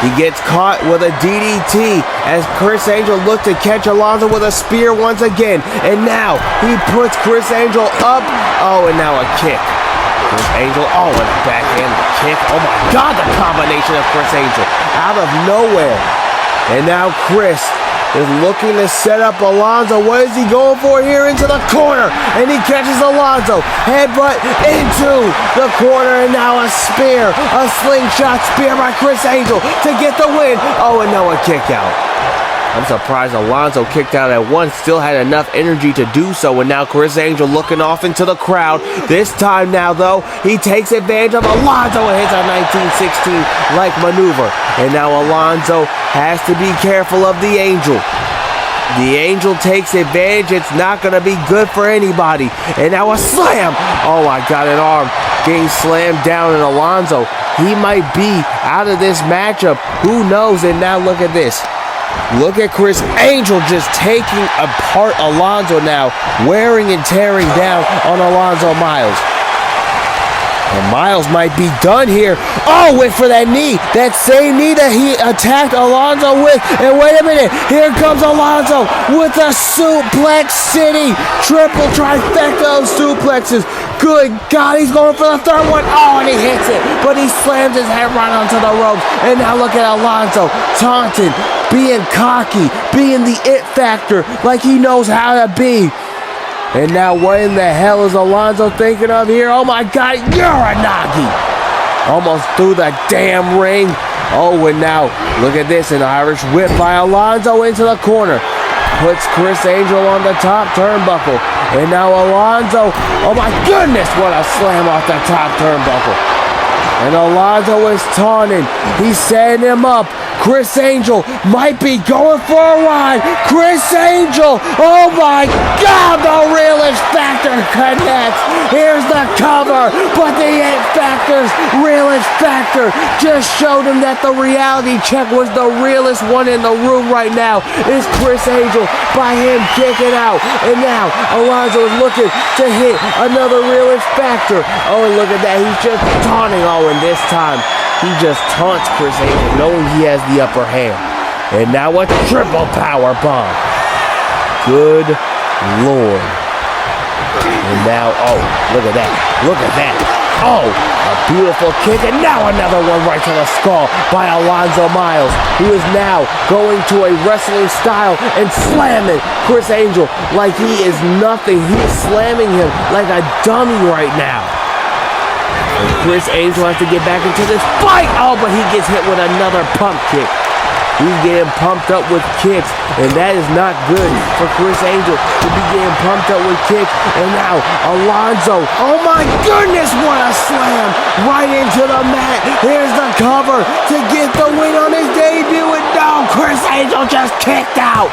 he gets caught with a DDT as Criss Angel looked to catch Alonzo with a spear once again. And now he puts Criss Angel up. And now a kick. Criss Angel, and a backhand kick. Oh my God, the combination of Criss Angel out of nowhere. And now Criss is looking to set up Alonzo. What is he going for here? Into the corner. And he catches Alonzo. Headbutt into the corner. And now a spear. A slingshot spear by Criss Angel to get the win. And now a kick out. I'm surprised Alonzo kicked out at once. Still had enough energy to do so. And now Criss Angel looking off into the crowd. This time now, though, he takes advantage of Alonzo and hits a 1916-like maneuver. And now Alonzo has to be careful of the Angel. The Angel takes advantage. It's not going to be good for anybody. And now a slam. I got an arm getting slammed down. And Alonzo, he might be out of this matchup. Who knows? And now look at this. Look at Criss Angel just taking apart Alonzo now, wearing and tearing down on Alonzo Miles. And Miles might be done here. Went for that knee. That same knee that he attacked Alonzo with. And wait a minute. Here comes Alonzo with a suplex city. Triple trifecta of suplexes. Good God, he's going for the third one. And he hits it. But he slams his head right onto the ropes. And now look at Alonzo taunting, being cocky, being the It Factor like he knows how to be. And now what in the hell is Alonzo thinking of here? Oh my God, Uranagi! Almost through the damn ring. And now, look at this, an Irish whip by Alonzo into the corner. Puts Criss Angel on the top turnbuckle. And now Alonzo, oh my goodness, what a slam off the top turnbuckle. And Alonzo is taunting. He's setting him up. Criss Angel might be going for a ride. Criss Angel, oh my God, the realist factor connects. Here's the cover, but the It Factor's realist factor just showed him that the reality check was the realest one in the room right now. Is Criss Angel by him kicking out. And now Alonzo is looking to hit another realist factor. And look at that, he's just taunting. And this time, he just taunts Criss Angel, knowing he has the upper hand. And now a triple power bomb. Good Lord. And now, look at that. Look at that. A beautiful kick. And now another one right to the skull by Alonzo Miles, who is now going to a wrestling style and slamming Criss Angel like he is nothing. He is slamming him like a dummy right now. And Chris Angel has to get back into this fight. Oh, but he gets hit with another pump kick. He's getting pumped up with kicks, and that is not good for Chris Angel to be getting pumped up with kicks. And now Alonzo, oh my goodness, what a slam right into the mat. Here's the cover to get the win on his debut, and no, Chris Angel just kicked out.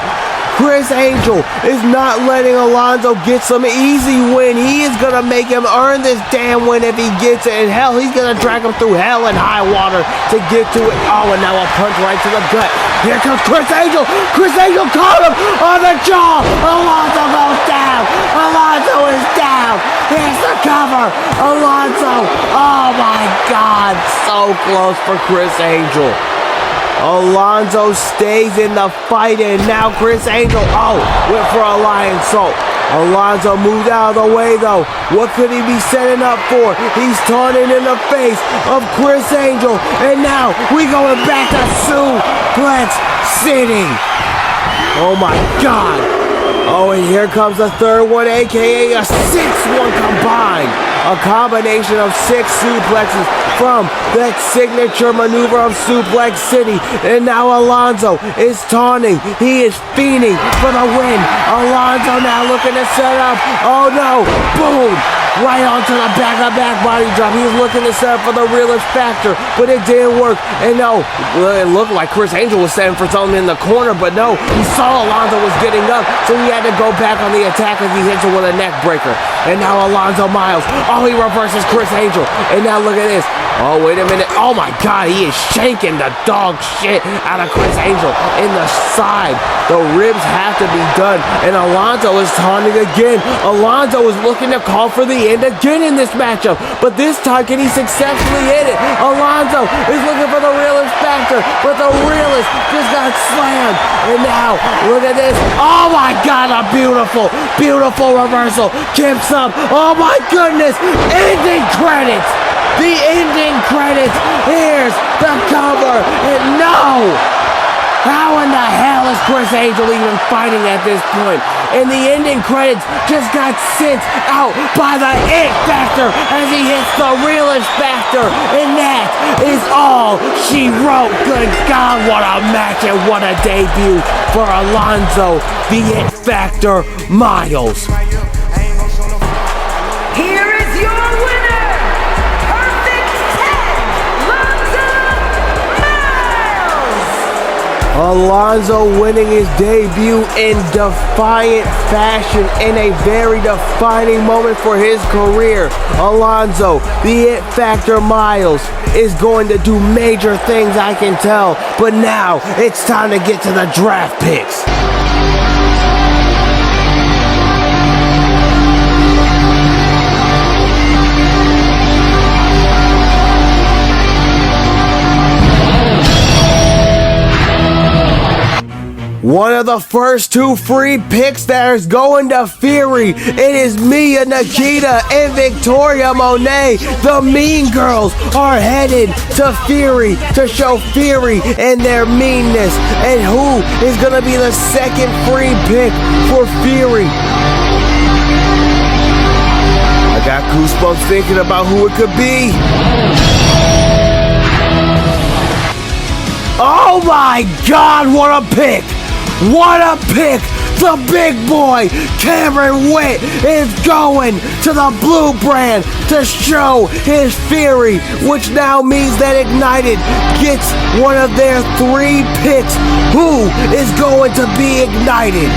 Chris Angel is not letting Alonzo get some easy win. He is going to make him earn this damn win if he gets it. And hell, he's going to drag him through hell and high water to get to it. Oh, and now a punch right to the gut. Here comes Chris Angel. Chris Angel caught him on the jaw. Alonzo goes down. Alonzo is down. Here's the cover. Alonzo. Oh, my God. So close for Chris Angel. Alonzo stays in the fight, and now Chris Angel, went for a lion salt. Alonzo moved out of the way, though. What could he be setting up for? He's taunting in the face of Chris Angel, and now we going back to Suplex City. Oh my God. Oh, and here comes the third one, aka a 6-1 combined. A combination of 6 suplexes from that signature maneuver of Suplex City. And now Alonzo is taunting. He is fiending for the win. Alonzo now looking to set up. Oh no, boom. Right onto the back body drop. He was looking to set up for the realist factor, but it didn't work. And no, it looked like Chris Angel was setting for something in the corner, but no, he saw Alonzo was getting up, so he had to go back on the attack as he hits him with a neck breaker. And now Alonzo Miles, he reverses Chris Angel. And now look at this. Oh, wait a minute. Oh my God, he is shaking the dog shit out of Chris Angel in the side. The ribs have to be done. And Alonzo is taunting again. Alonzo is looking to call for the end again in this matchup. But this time, can he successfully hit it? Alonzo is looking for the realist factor, but the realist just got slammed. And now, look at this. Oh my God, a beautiful, beautiful reversal. Kips up. Oh my goodness. Ending credits. The ending credits. Here's the cover. And no! How in the hell is Chris Angel even fighting at this point? And the ending credits just got sent out by the It Factor as he hits the realist factor. And that is all she wrote. Good God, what a match and what a debut for Alonzo, the It Factor Miles. Here is your winner, Perfect 10, Alonzo winning his debut in defiant fashion in a very defining moment for his career. Alonzo, the It Factor Miles, is going to do major things, I can tell. But now it's time to get to the draft picks. One of the first 2 free picks that is going to Fury. It is Mia, Nikita, and Victoria Monet. The Mean Girlz are headed to Fury to show Fury and their meanness. And who is going to be the second free pick for Fury? I got goosebumps thinking about who it could be. Oh my God, what a pick! What a pick! The big boy, Cameron Witt, is going to the Blue brand to show his Fury, which now means that Ignited gets one of their 3 picks. Who is going to be Ignited?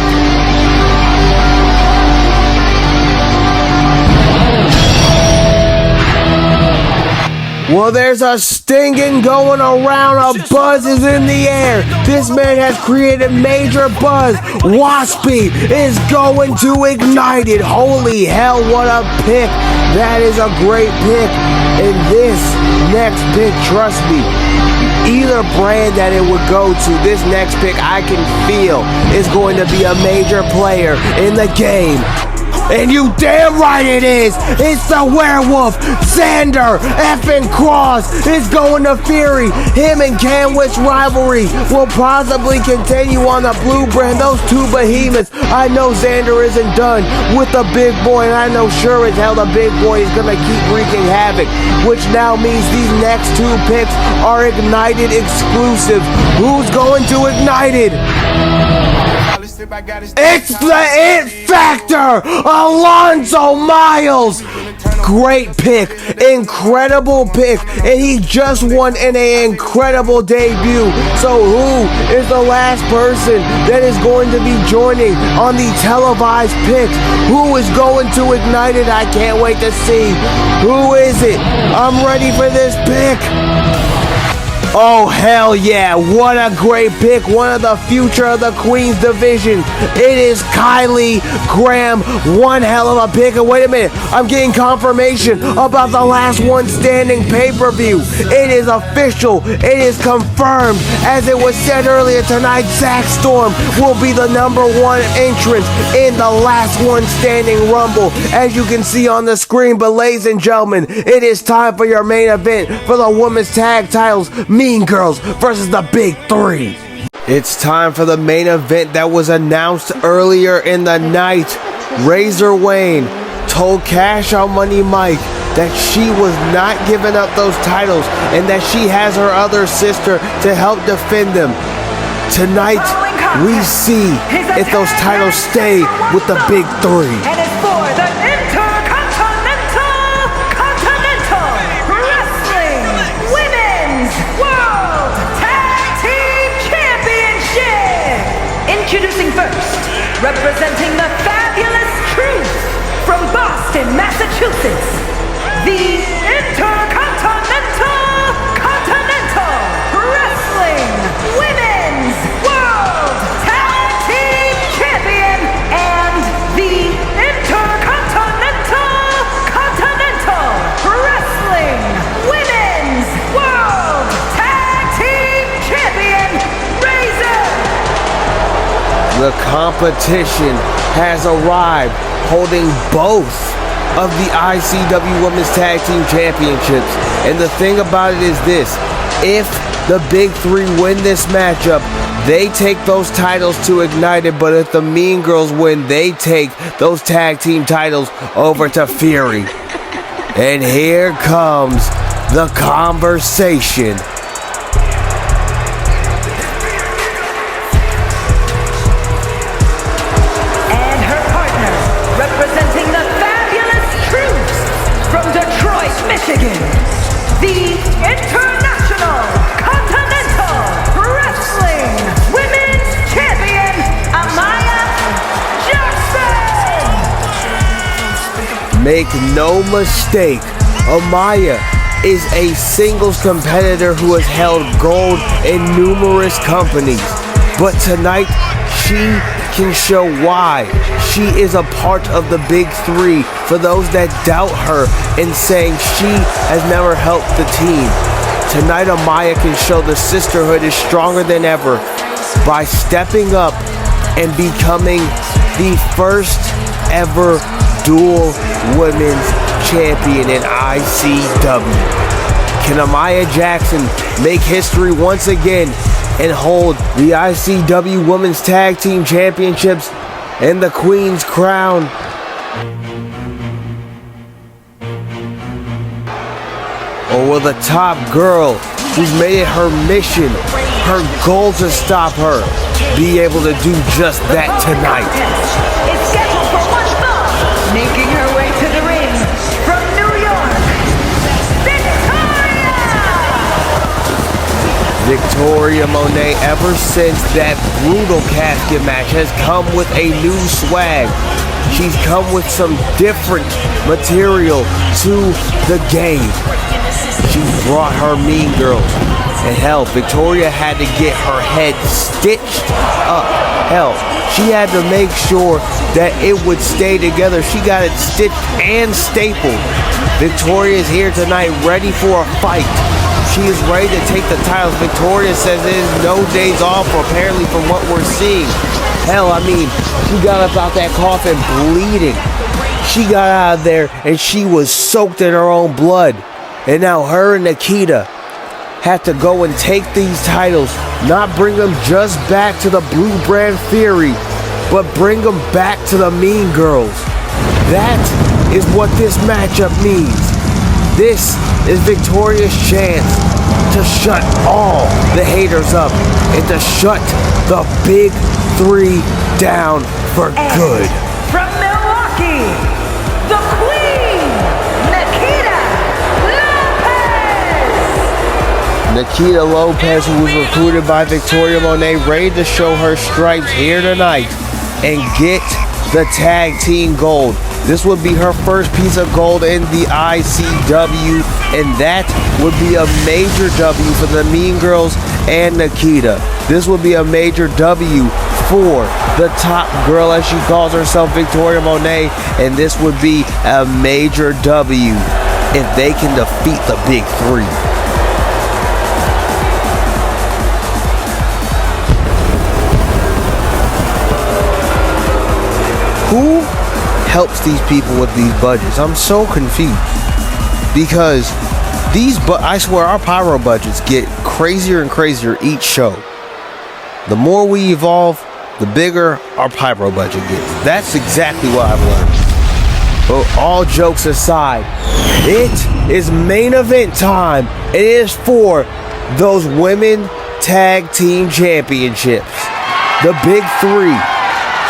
Well, there's a stinging going around, a buzz is in the air. This man has created major buzz. Waspy is going to Ignited. Holy hell, what a pick. That is a great pick. And this next pick, trust me, either brand that it would go to, this next pick I can feel is going to be a major player in the game. And you damn right it is. It's the werewolf. Xander effing Cross is going to Fury. Him and Canwit's rivalry will possibly continue on the blue brand. Those two behemoths. I know Xander isn't done with the big boy, and I know sure as hell the big boy is going to keep wreaking havoc, which now means these next two picks are Ignited exclusives. Who's going to Ignited? It's the It Factor, Alonzo Miles. Great pick, incredible pick, and he just won in an incredible debut. So who is the last person that is going to be joining on the televised picks? Who is going to Ignited? I can't wait to see. Who is it? I'm ready for this pick. Oh, hell yeah. What a great pick. One of the future of the Queens division. It is Kylie Graham. One hell of a pick. And wait a minute. I'm getting confirmation about the last one standing pay-per-view. It is official. It is confirmed. As it was said earlier tonight, Zach Storm will be the #1 entrant in the last one standing Rumble, as you can see on the screen. But ladies and gentlemen, it is time for your main event for the women's tag titles. Mean Girlz versus the Big Three. It's time for the main event that was announced earlier in the night. Razor Wayne told Cash Out Money Mike that she was not giving up those titles and that she has her other sister to help defend them. Tonight, we see if those titles stay with the Big Three. And it's for the Intercontinental Wrestling Women's World Tag Team Championship. Introducing first, representing the fabulous Truth from Boston, Massachusetts, the Intercontinental Wrestling Women's World Tag Team Champion and the Intercontinental Wrestling Women's World Tag Team Champion, Razor. The competition has arrived, holding both of the ICW Women's Tag Team Championships. And the thing about it is this: if the Big Three win this matchup, they take those titles to Ignited. But if the Mean Girlz win, they take those tag team titles over to Fury. And here comes the conversation. And her partner, representing the fabulous Truth from Detroit, Michigan, the International Continental Wrestling Women's Champion, Amaya Jackson. Make no mistake, Amaya is a singles competitor who has held gold in numerous companies. But tonight, she can show why she is a part of the Big Three for those that doubt her and saying she has never helped the team. Tonight, Amaya can show the sisterhood is stronger than ever by stepping up and becoming the first ever dual women's champion in ICW. Can Amaya Jackson make history once again and hold the ICW Women's Tag Team Championships and the Queen's Crown? Or will the top girl, who's made it her mission, her goal to stop her, be able to do just that tonight? It's scheduled for one fall, making her way to the ring from New York, Victoria Monet, ever since that brutal casket match, has come with a new swag. She's come with some different material to the game. She brought her Mean Girlz. And hell, Victoria had to get her head stitched up. Hell, she had to make sure that it would stay together. She got it stitched and stapled. Victoria is here tonight, ready for a fight. She is ready to take the titles. Victoria says it is no days off, apparently, from what we're seeing. Hell, I mean, she got up out that coffin bleeding. She got out of there and she was soaked in her own blood. And now her and Nikita have to go and take these titles, not bring them just back to the Blue Brand Theory, but bring them back to the Mean Girlz. That is what this matchup means. This is Victoria's chance to shut all the haters up and to shut the big three down for good. From Milwaukee, the Queen, Nikita Lopez. Nikita Lopez, who was recruited by Victoria Monet, ready to show her stripes here tonight and get the tag team gold. This would be her first piece of gold in the ICW, and that would be a major W for the Mean Girlz and Nikita. This would be a major W for the top girl, as she calls herself, Victoria Monet, and this would be a major W if they can defeat the big three. Who helps these people with these budgets? I'm so confused because I swear our pyro budgets get crazier and crazier each show. The more we evolve, the bigger our pyro budget gets. That's exactly what I've learned. But all jokes aside, it is main event time. It is for those women tag team championships. The big three,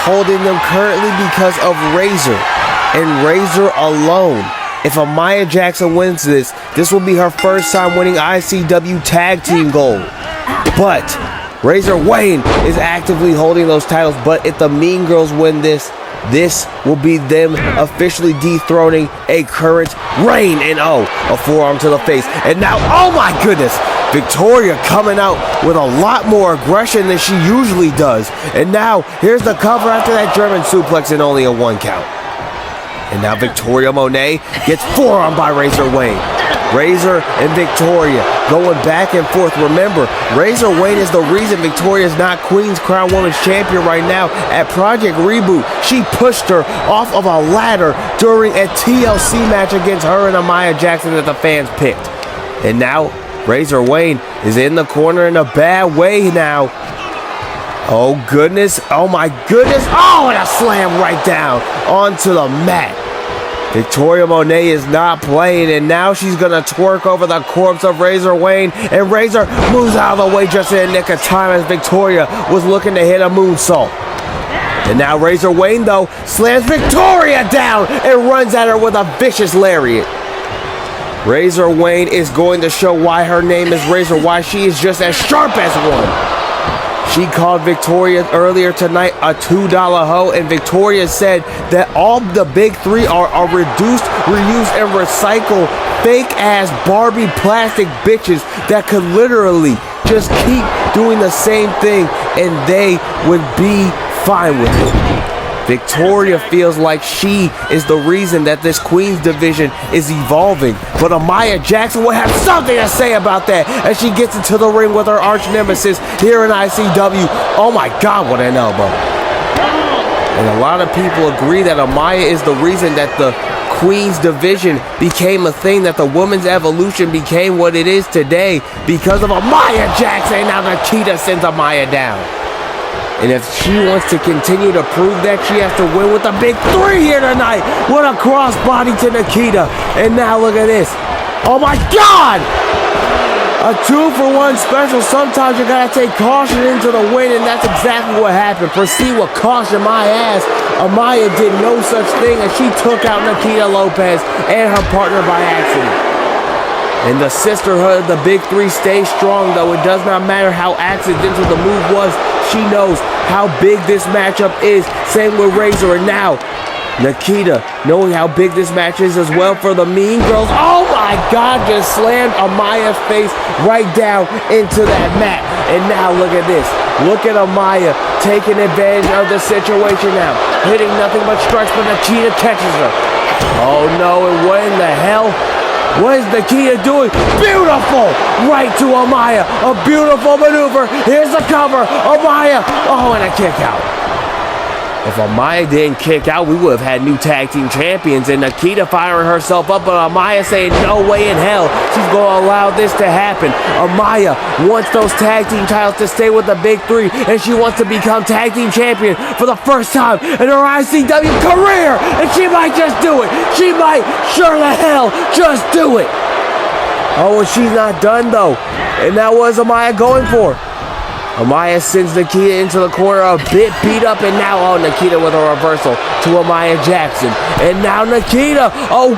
holding them currently because of Razor and Razor alone. If Amaya Jackson wins this, this will be her first time winning ICW tag team gold. But Razor Wayne is actively holding those titles. But if the Mean Girlz win this, this will be them officially dethroning a current reign. And a forearm to the face. And now, oh my goodness, Victoria coming out with a lot more aggression than she usually does. And now, here's the cover after that German suplex and only a 1 count. And now Victoria Monet gets forearmed by Razor Wayne. Razor and Victoria going back and forth. Remember, Razor Wayne is the reason Victoria is not Queen's Crown Women's Champion right now. At Project Reboot, she pushed her off of a ladder during a TLC match against her and Amaya Jackson that the fans picked. And now, Razor Wayne is in the corner in a bad way now. Oh goodness, oh my goodness. Oh, and a slam right down onto the mat. Victoria Monet is not playing, and now she's gonna twerk over the corpse of Razor Wayne, and Razor moves out of the way just in the nick of time as Victoria was looking to hit a moonsault. And now Razor Wayne, though, slams Victoria down and runs at her with a vicious lariat. Razor Wayne is going to show why her name is Razor, why she is just as sharp as one. She called Victoria earlier tonight a $2 hoe, and Victoria said that all the big three are reduced, reused, and recycled fake-ass Barbie plastic bitches that could literally just keep doing the same thing and they would be fine with it. Victoria feels like she is the reason that this Queens division is evolving. But Amaya Jackson will have something to say about that as she gets into the ring with her arch nemesis here in ICW. Oh my God, what an elbow. And a lot of people agree that Amaya is the reason that the Queens division became a thing, that the women's evolution became what it is today because of Amaya Jackson. Now Nikita sends Amaya down. And if she wants to continue to prove that, she has to win with the big three here tonight. What a crossbody to Nikita. And now look at this. Oh my God! A 2-for-1 special. Sometimes you gotta take caution into the win, and that's exactly what happened. Proceed with caution, my ass. Amaya did no such thing, and she took out Nikita Lopez and her partner by accident. And the sisterhood of the big three stays strong, though. It does not matter how accidental the move was. She knows how big this matchup is. Same with Razor. And now, Nikita, knowing how big this match is as well for the Mean Girlz. Oh my God, just slammed Amaya's face right down into that mat. And now look at this. Look at Amaya taking advantage of the situation now. Hitting nothing but strikes, but Nikita catches her. Oh no, and what in the hell? What is Nikita doing? Beautiful! Right to Amaya. A beautiful maneuver. Here's the cover. Amaya. Oh, and a kick out. If Amaya didn't kick out, we would have had new tag team champions. And Nikita firing herself up, but Amaya saying no way in hell she's going to allow this to happen. Amaya wants those tag team titles to stay with the big three, and she wants to become tag team champion for the first time in her ICW career. And she might just do it. She might sure the hell just do it. Oh, and she's not done though. And that was Amaya going for. Amaya sends Nikita into the corner, a bit beat up, and now, Nikita with a reversal to Amaya Jackson. And now Nikita,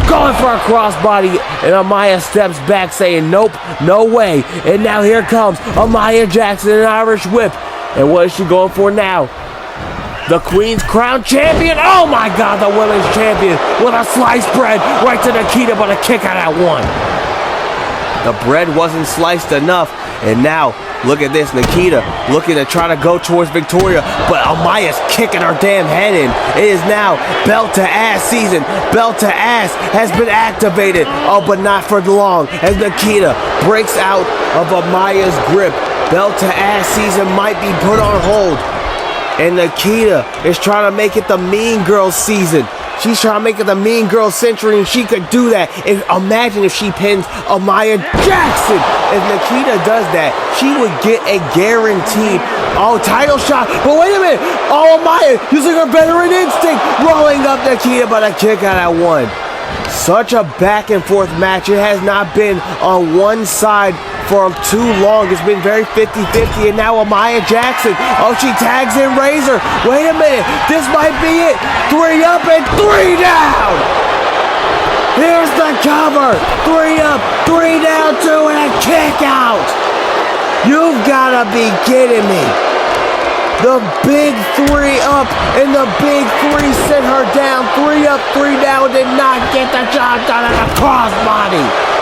going for a crossbody, and Amaya steps back saying, nope, no way. And now here comes Amaya Jackson, an Irish whip. And what is she going for now? The Queen's Crown Champion, oh my God, the Women's Champion with a sliced bread right to Nikita, but a kick out at one. The bread wasn't sliced enough, and now, look at this, Nikita looking to try to go towards Victoria, but Amaya's kicking her damn head in. It is now belt to ass season. Belt to ass has been activated, but not for long, as Nikita breaks out of Amaya's grip. Belt to ass season might be put on hold, and Nikita is trying to make it the Mean Girlz season. She's trying to make it the Mean Girlz century, and she could do that. And imagine if she pins Amaya Jackson. If Nikita does that, she would get a guaranteed title shot. But wait a minute. Amaya using her veteran instinct, rolling up Nikita, but a kick out at one. Such a back and forth match. It has not been on one side for too long. It's been very 50-50, and now Amaya Jackson, she tags in Razor. Wait a minute, this might be it. 3 up and 3 down. Here's the cover. 3 up, 3 down, 2, and a kick out. You've got to be kidding me. The big 3 up, and the big 3 sent her down. 3 up, 3 down, did not get the job done at a crossbody.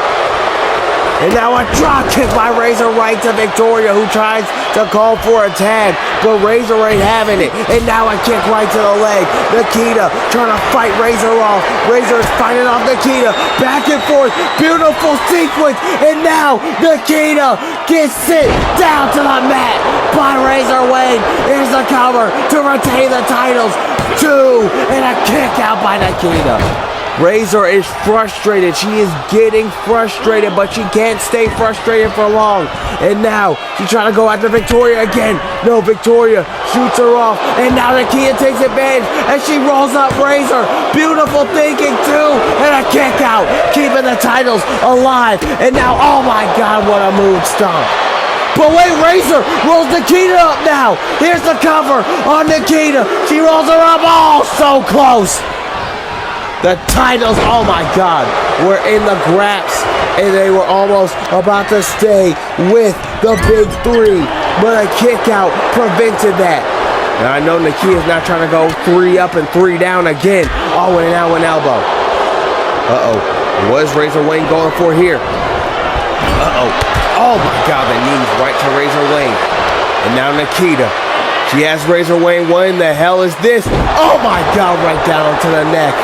And now a drop kick by Razor right to Victoria, who tries to call for a tag, but Razor ain't having it. And now a kick right to the leg. Nikita trying to fight Razor off. Razor is fighting off Nikita. Back and forth. Beautiful sequence. And now Nikita gets sent down to the mat by Razor Wayne. Here's the cover to retain the titles. 2 and a kick out by Nikita. Razor is frustrated. She is getting frustrated, but she can't stay frustrated for long. And now she's trying to go after Victoria again. No, Victoria shoots her off. And now Nikita takes advantage as she rolls up Razor. Beautiful thinking too. And a kick out, keeping the titles alive. And now, oh my God, what a mood stomp. But wait, Razor rolls Nikita up now. Here's the cover on Nikita. She rolls her up. Oh, so close. The titles, oh my God, were in the grasp, and they were almost about to stay with the big 3, but a kick out prevented that. And I know Nikita's not trying to go 3 up and 3 down again. Oh, and now an elbow. What is Razor Wayne going for here? Oh my God, the knees right to Razor Wayne. And now Nikita. She asks Razor Wayne, what in the hell is this? Oh my God, right down onto the neck.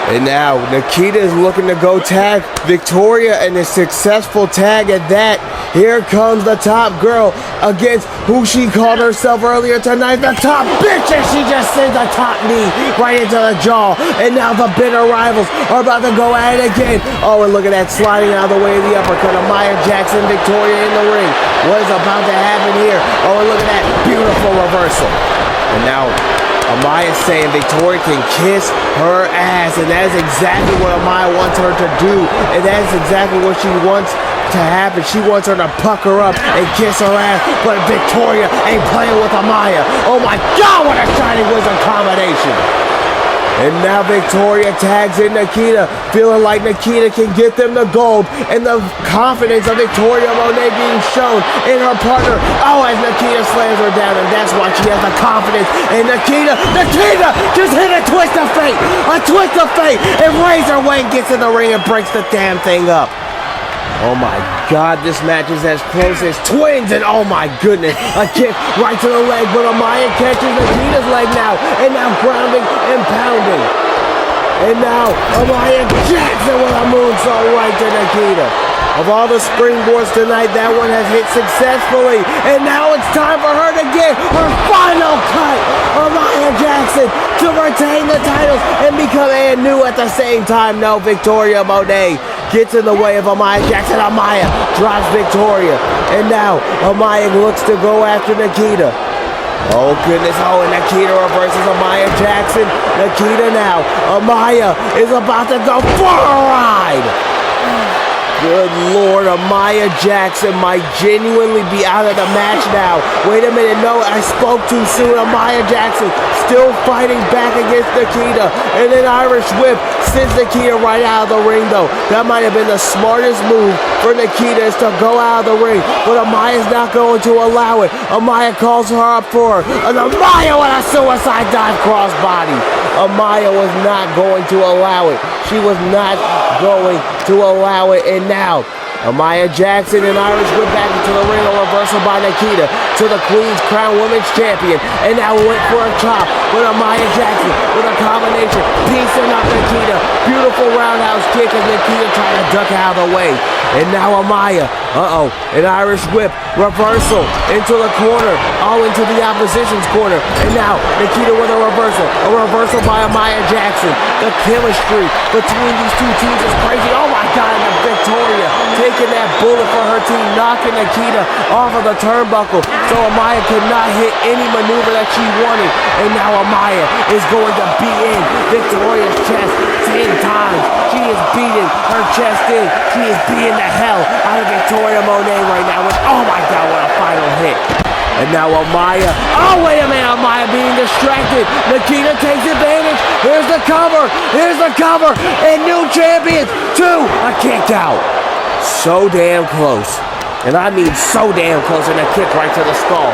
And now Nikita is looking to go tag Victoria, and a successful tag at that. Here comes the top girl against who she called herself earlier tonight, the top bitch, and she just sends a top knee right into the jaw. And now the bitter rivals are about to go at it again. Oh, and look at that sliding out of the way of the uppercut. Amaya Jackson, Victoria in the ring. What is about to happen here? Oh, and look at that beautiful reversal. And now Amaya saying Victoria can kiss her ass, and that is exactly what Amaya wants her to do, and that is exactly what she wants to happen. She wants her to puck her up and kiss her ass, but Victoria ain't playing with Amaya. Oh my God, what a Shining Wizard combination. And now Victoria tags in Nikita, feeling like Nikita can get them the gold, and the confidence of Victoria Monet being shown in her partner. Oh, as Nikita slams her down, and that's why she has the confidence. And Nikita just hit a twist of fate, and Razor Wayne gets in the ring and breaks the damn thing up. Oh my God, this match is as close as twins, and oh my goodness, a kick right to the leg, but Amaya catches Nikita's leg now, and now grounding and pounding. And now Amaya Jackson with a moonsault right to Nikita. Of all the springboards tonight, that one has hit successfully. And now it's time for her to get her final cut. Amaya Jackson to retain the titles and become and new at the same time. No, Victoria Monet gets in the way of Amaya Jackson. Amaya drops Victoria. And now Amaya looks to go after Nikita. Oh goodness, oh, and Nikita reverses Amaya Jackson. Nikita now. Amaya is about to go for a ride. Good Lord, Amaya Jackson might genuinely be out of the match now. Wait a minute, no, I spoke too soon. Amaya Jackson still fighting back against Nikita. And an Irish whip sends Nikita right out of the ring, though. That might have been the smartest move for Nikita is to go out of the ring. But Amaya's not going to allow it. Amaya calls her up for her. And Amaya with a suicide dive crossbody. Amaya was not going to allow it. She was not going to allow it. And now, Amaya Jackson and Irish whip back into the ring, a reversal by Nikita to the Queen's Crown Women's Champion. And now went for a chop with Amaya Jackson with a combination, piecing up Nikita. Beautiful roundhouse kick as Nikita trying to duck out of the way. And now Amaya, an Irish whip, reversal into the corner, all into the opposition's corner. And now Nikita with a reversal by Amaya Jackson. The chemistry between these two teams is crazy. Oh my God, and Victoria taking that bullet for her team, knocking Nikita off of the turnbuckle. So Amaya could not hit any maneuver that she wanted. And now Amaya is going to be in Victoria's chest 10 times. She is beating her chest in. She is beating the hell out of Victoria Monet right now with, oh my God, what a final hit. And now Amaya, oh wait a minute, Amaya being distracted. Nikita takes advantage. Here's the cover, and new champions to a kick out. So damn close. And I mean so damn close, and a kick right to the skull.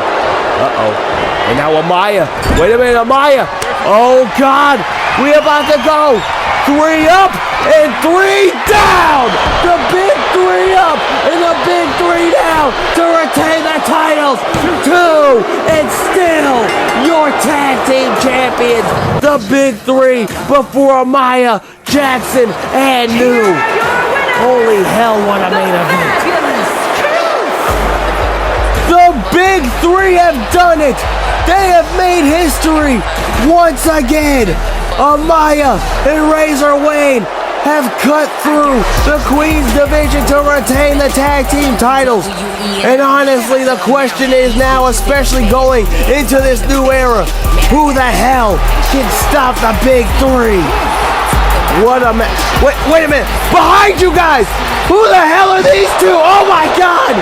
And now Amaya, wait a minute, Amaya. Oh God, we about to go. 3 up and 3 down. The big 3 up and the big 3 down to retain the titles. 2 and still your tag team champions. The big 3 before Amaya Jackson and new. Holy hell, what a main event. The big 3 have done it. They have made history once again. Amaya and Razor Wayne have cut through the Queen's division to retain the tag team titles. And honestly, the question is now, especially going into this new era, who the hell can stop the big 3? What a wait a minute, behind you guys, who the hell are these two? Oh my God!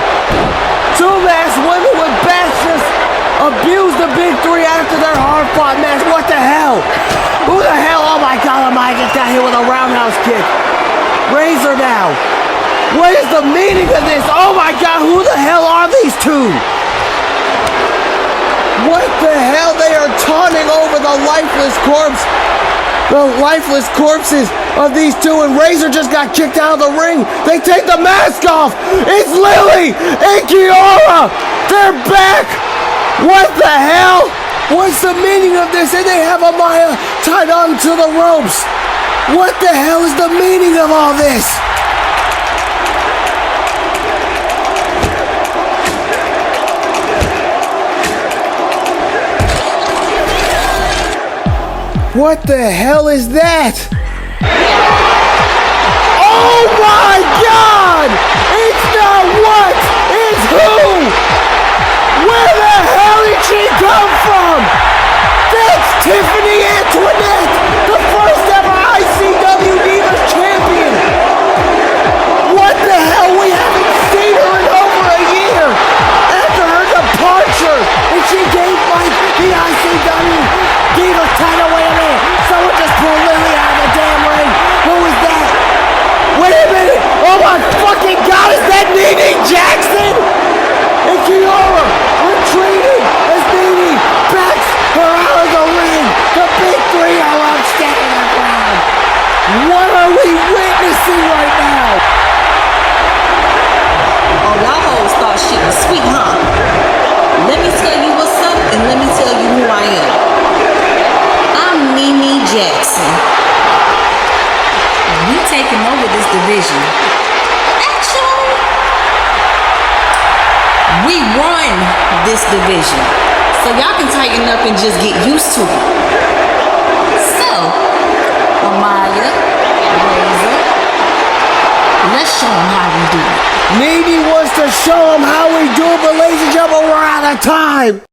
2 masked women with bats just abused the big 3 after their hard-fought match. What the hell? Who the hell? Oh my God, Amaya just got hit with a roundhouse kick. Razor now. What is the meaning of this? Oh my God, who the hell are these two? What the hell? They are taunting over the lifeless corpse. The lifeless corpses of these two, and Razor just got kicked out of the ring. They take the mask off. It's Lily and Kiora. They're back. What the hell? What's the meaning of this? And they have Amaya tied onto the ropes. What the hell is the meaning of all this? What the hell is that? Oh my God! It's not what, it's who! Where the hell did she come from? That's Tiffany Antoinette, the first ever ICW Divas champion. What the hell? We haven't seen her in over a year. After her departure, and she gave Mike the ICW Divas title. Wait a minute, someone just pulled Lily out of the damn ring. Who is that? Wait a minute, oh my fucking God, is that Nene Jackson? And Kiora retreating as Nene backs her out of the ring. The big 3 are up, standing their ground. What are we witnessing right now? Oh, y'all hoes thought she was sweet, huh? Let me tell you what's up, and let me tell you who I am. I'm Nene Jackson. We taking over this division. Actually, We run this division. So y'all can tighten up and just get used to it. So, Amaya, Rosa, let's show them how we do it. Nene wants to show them how we do it, but ladies and gentlemen, we're out of time.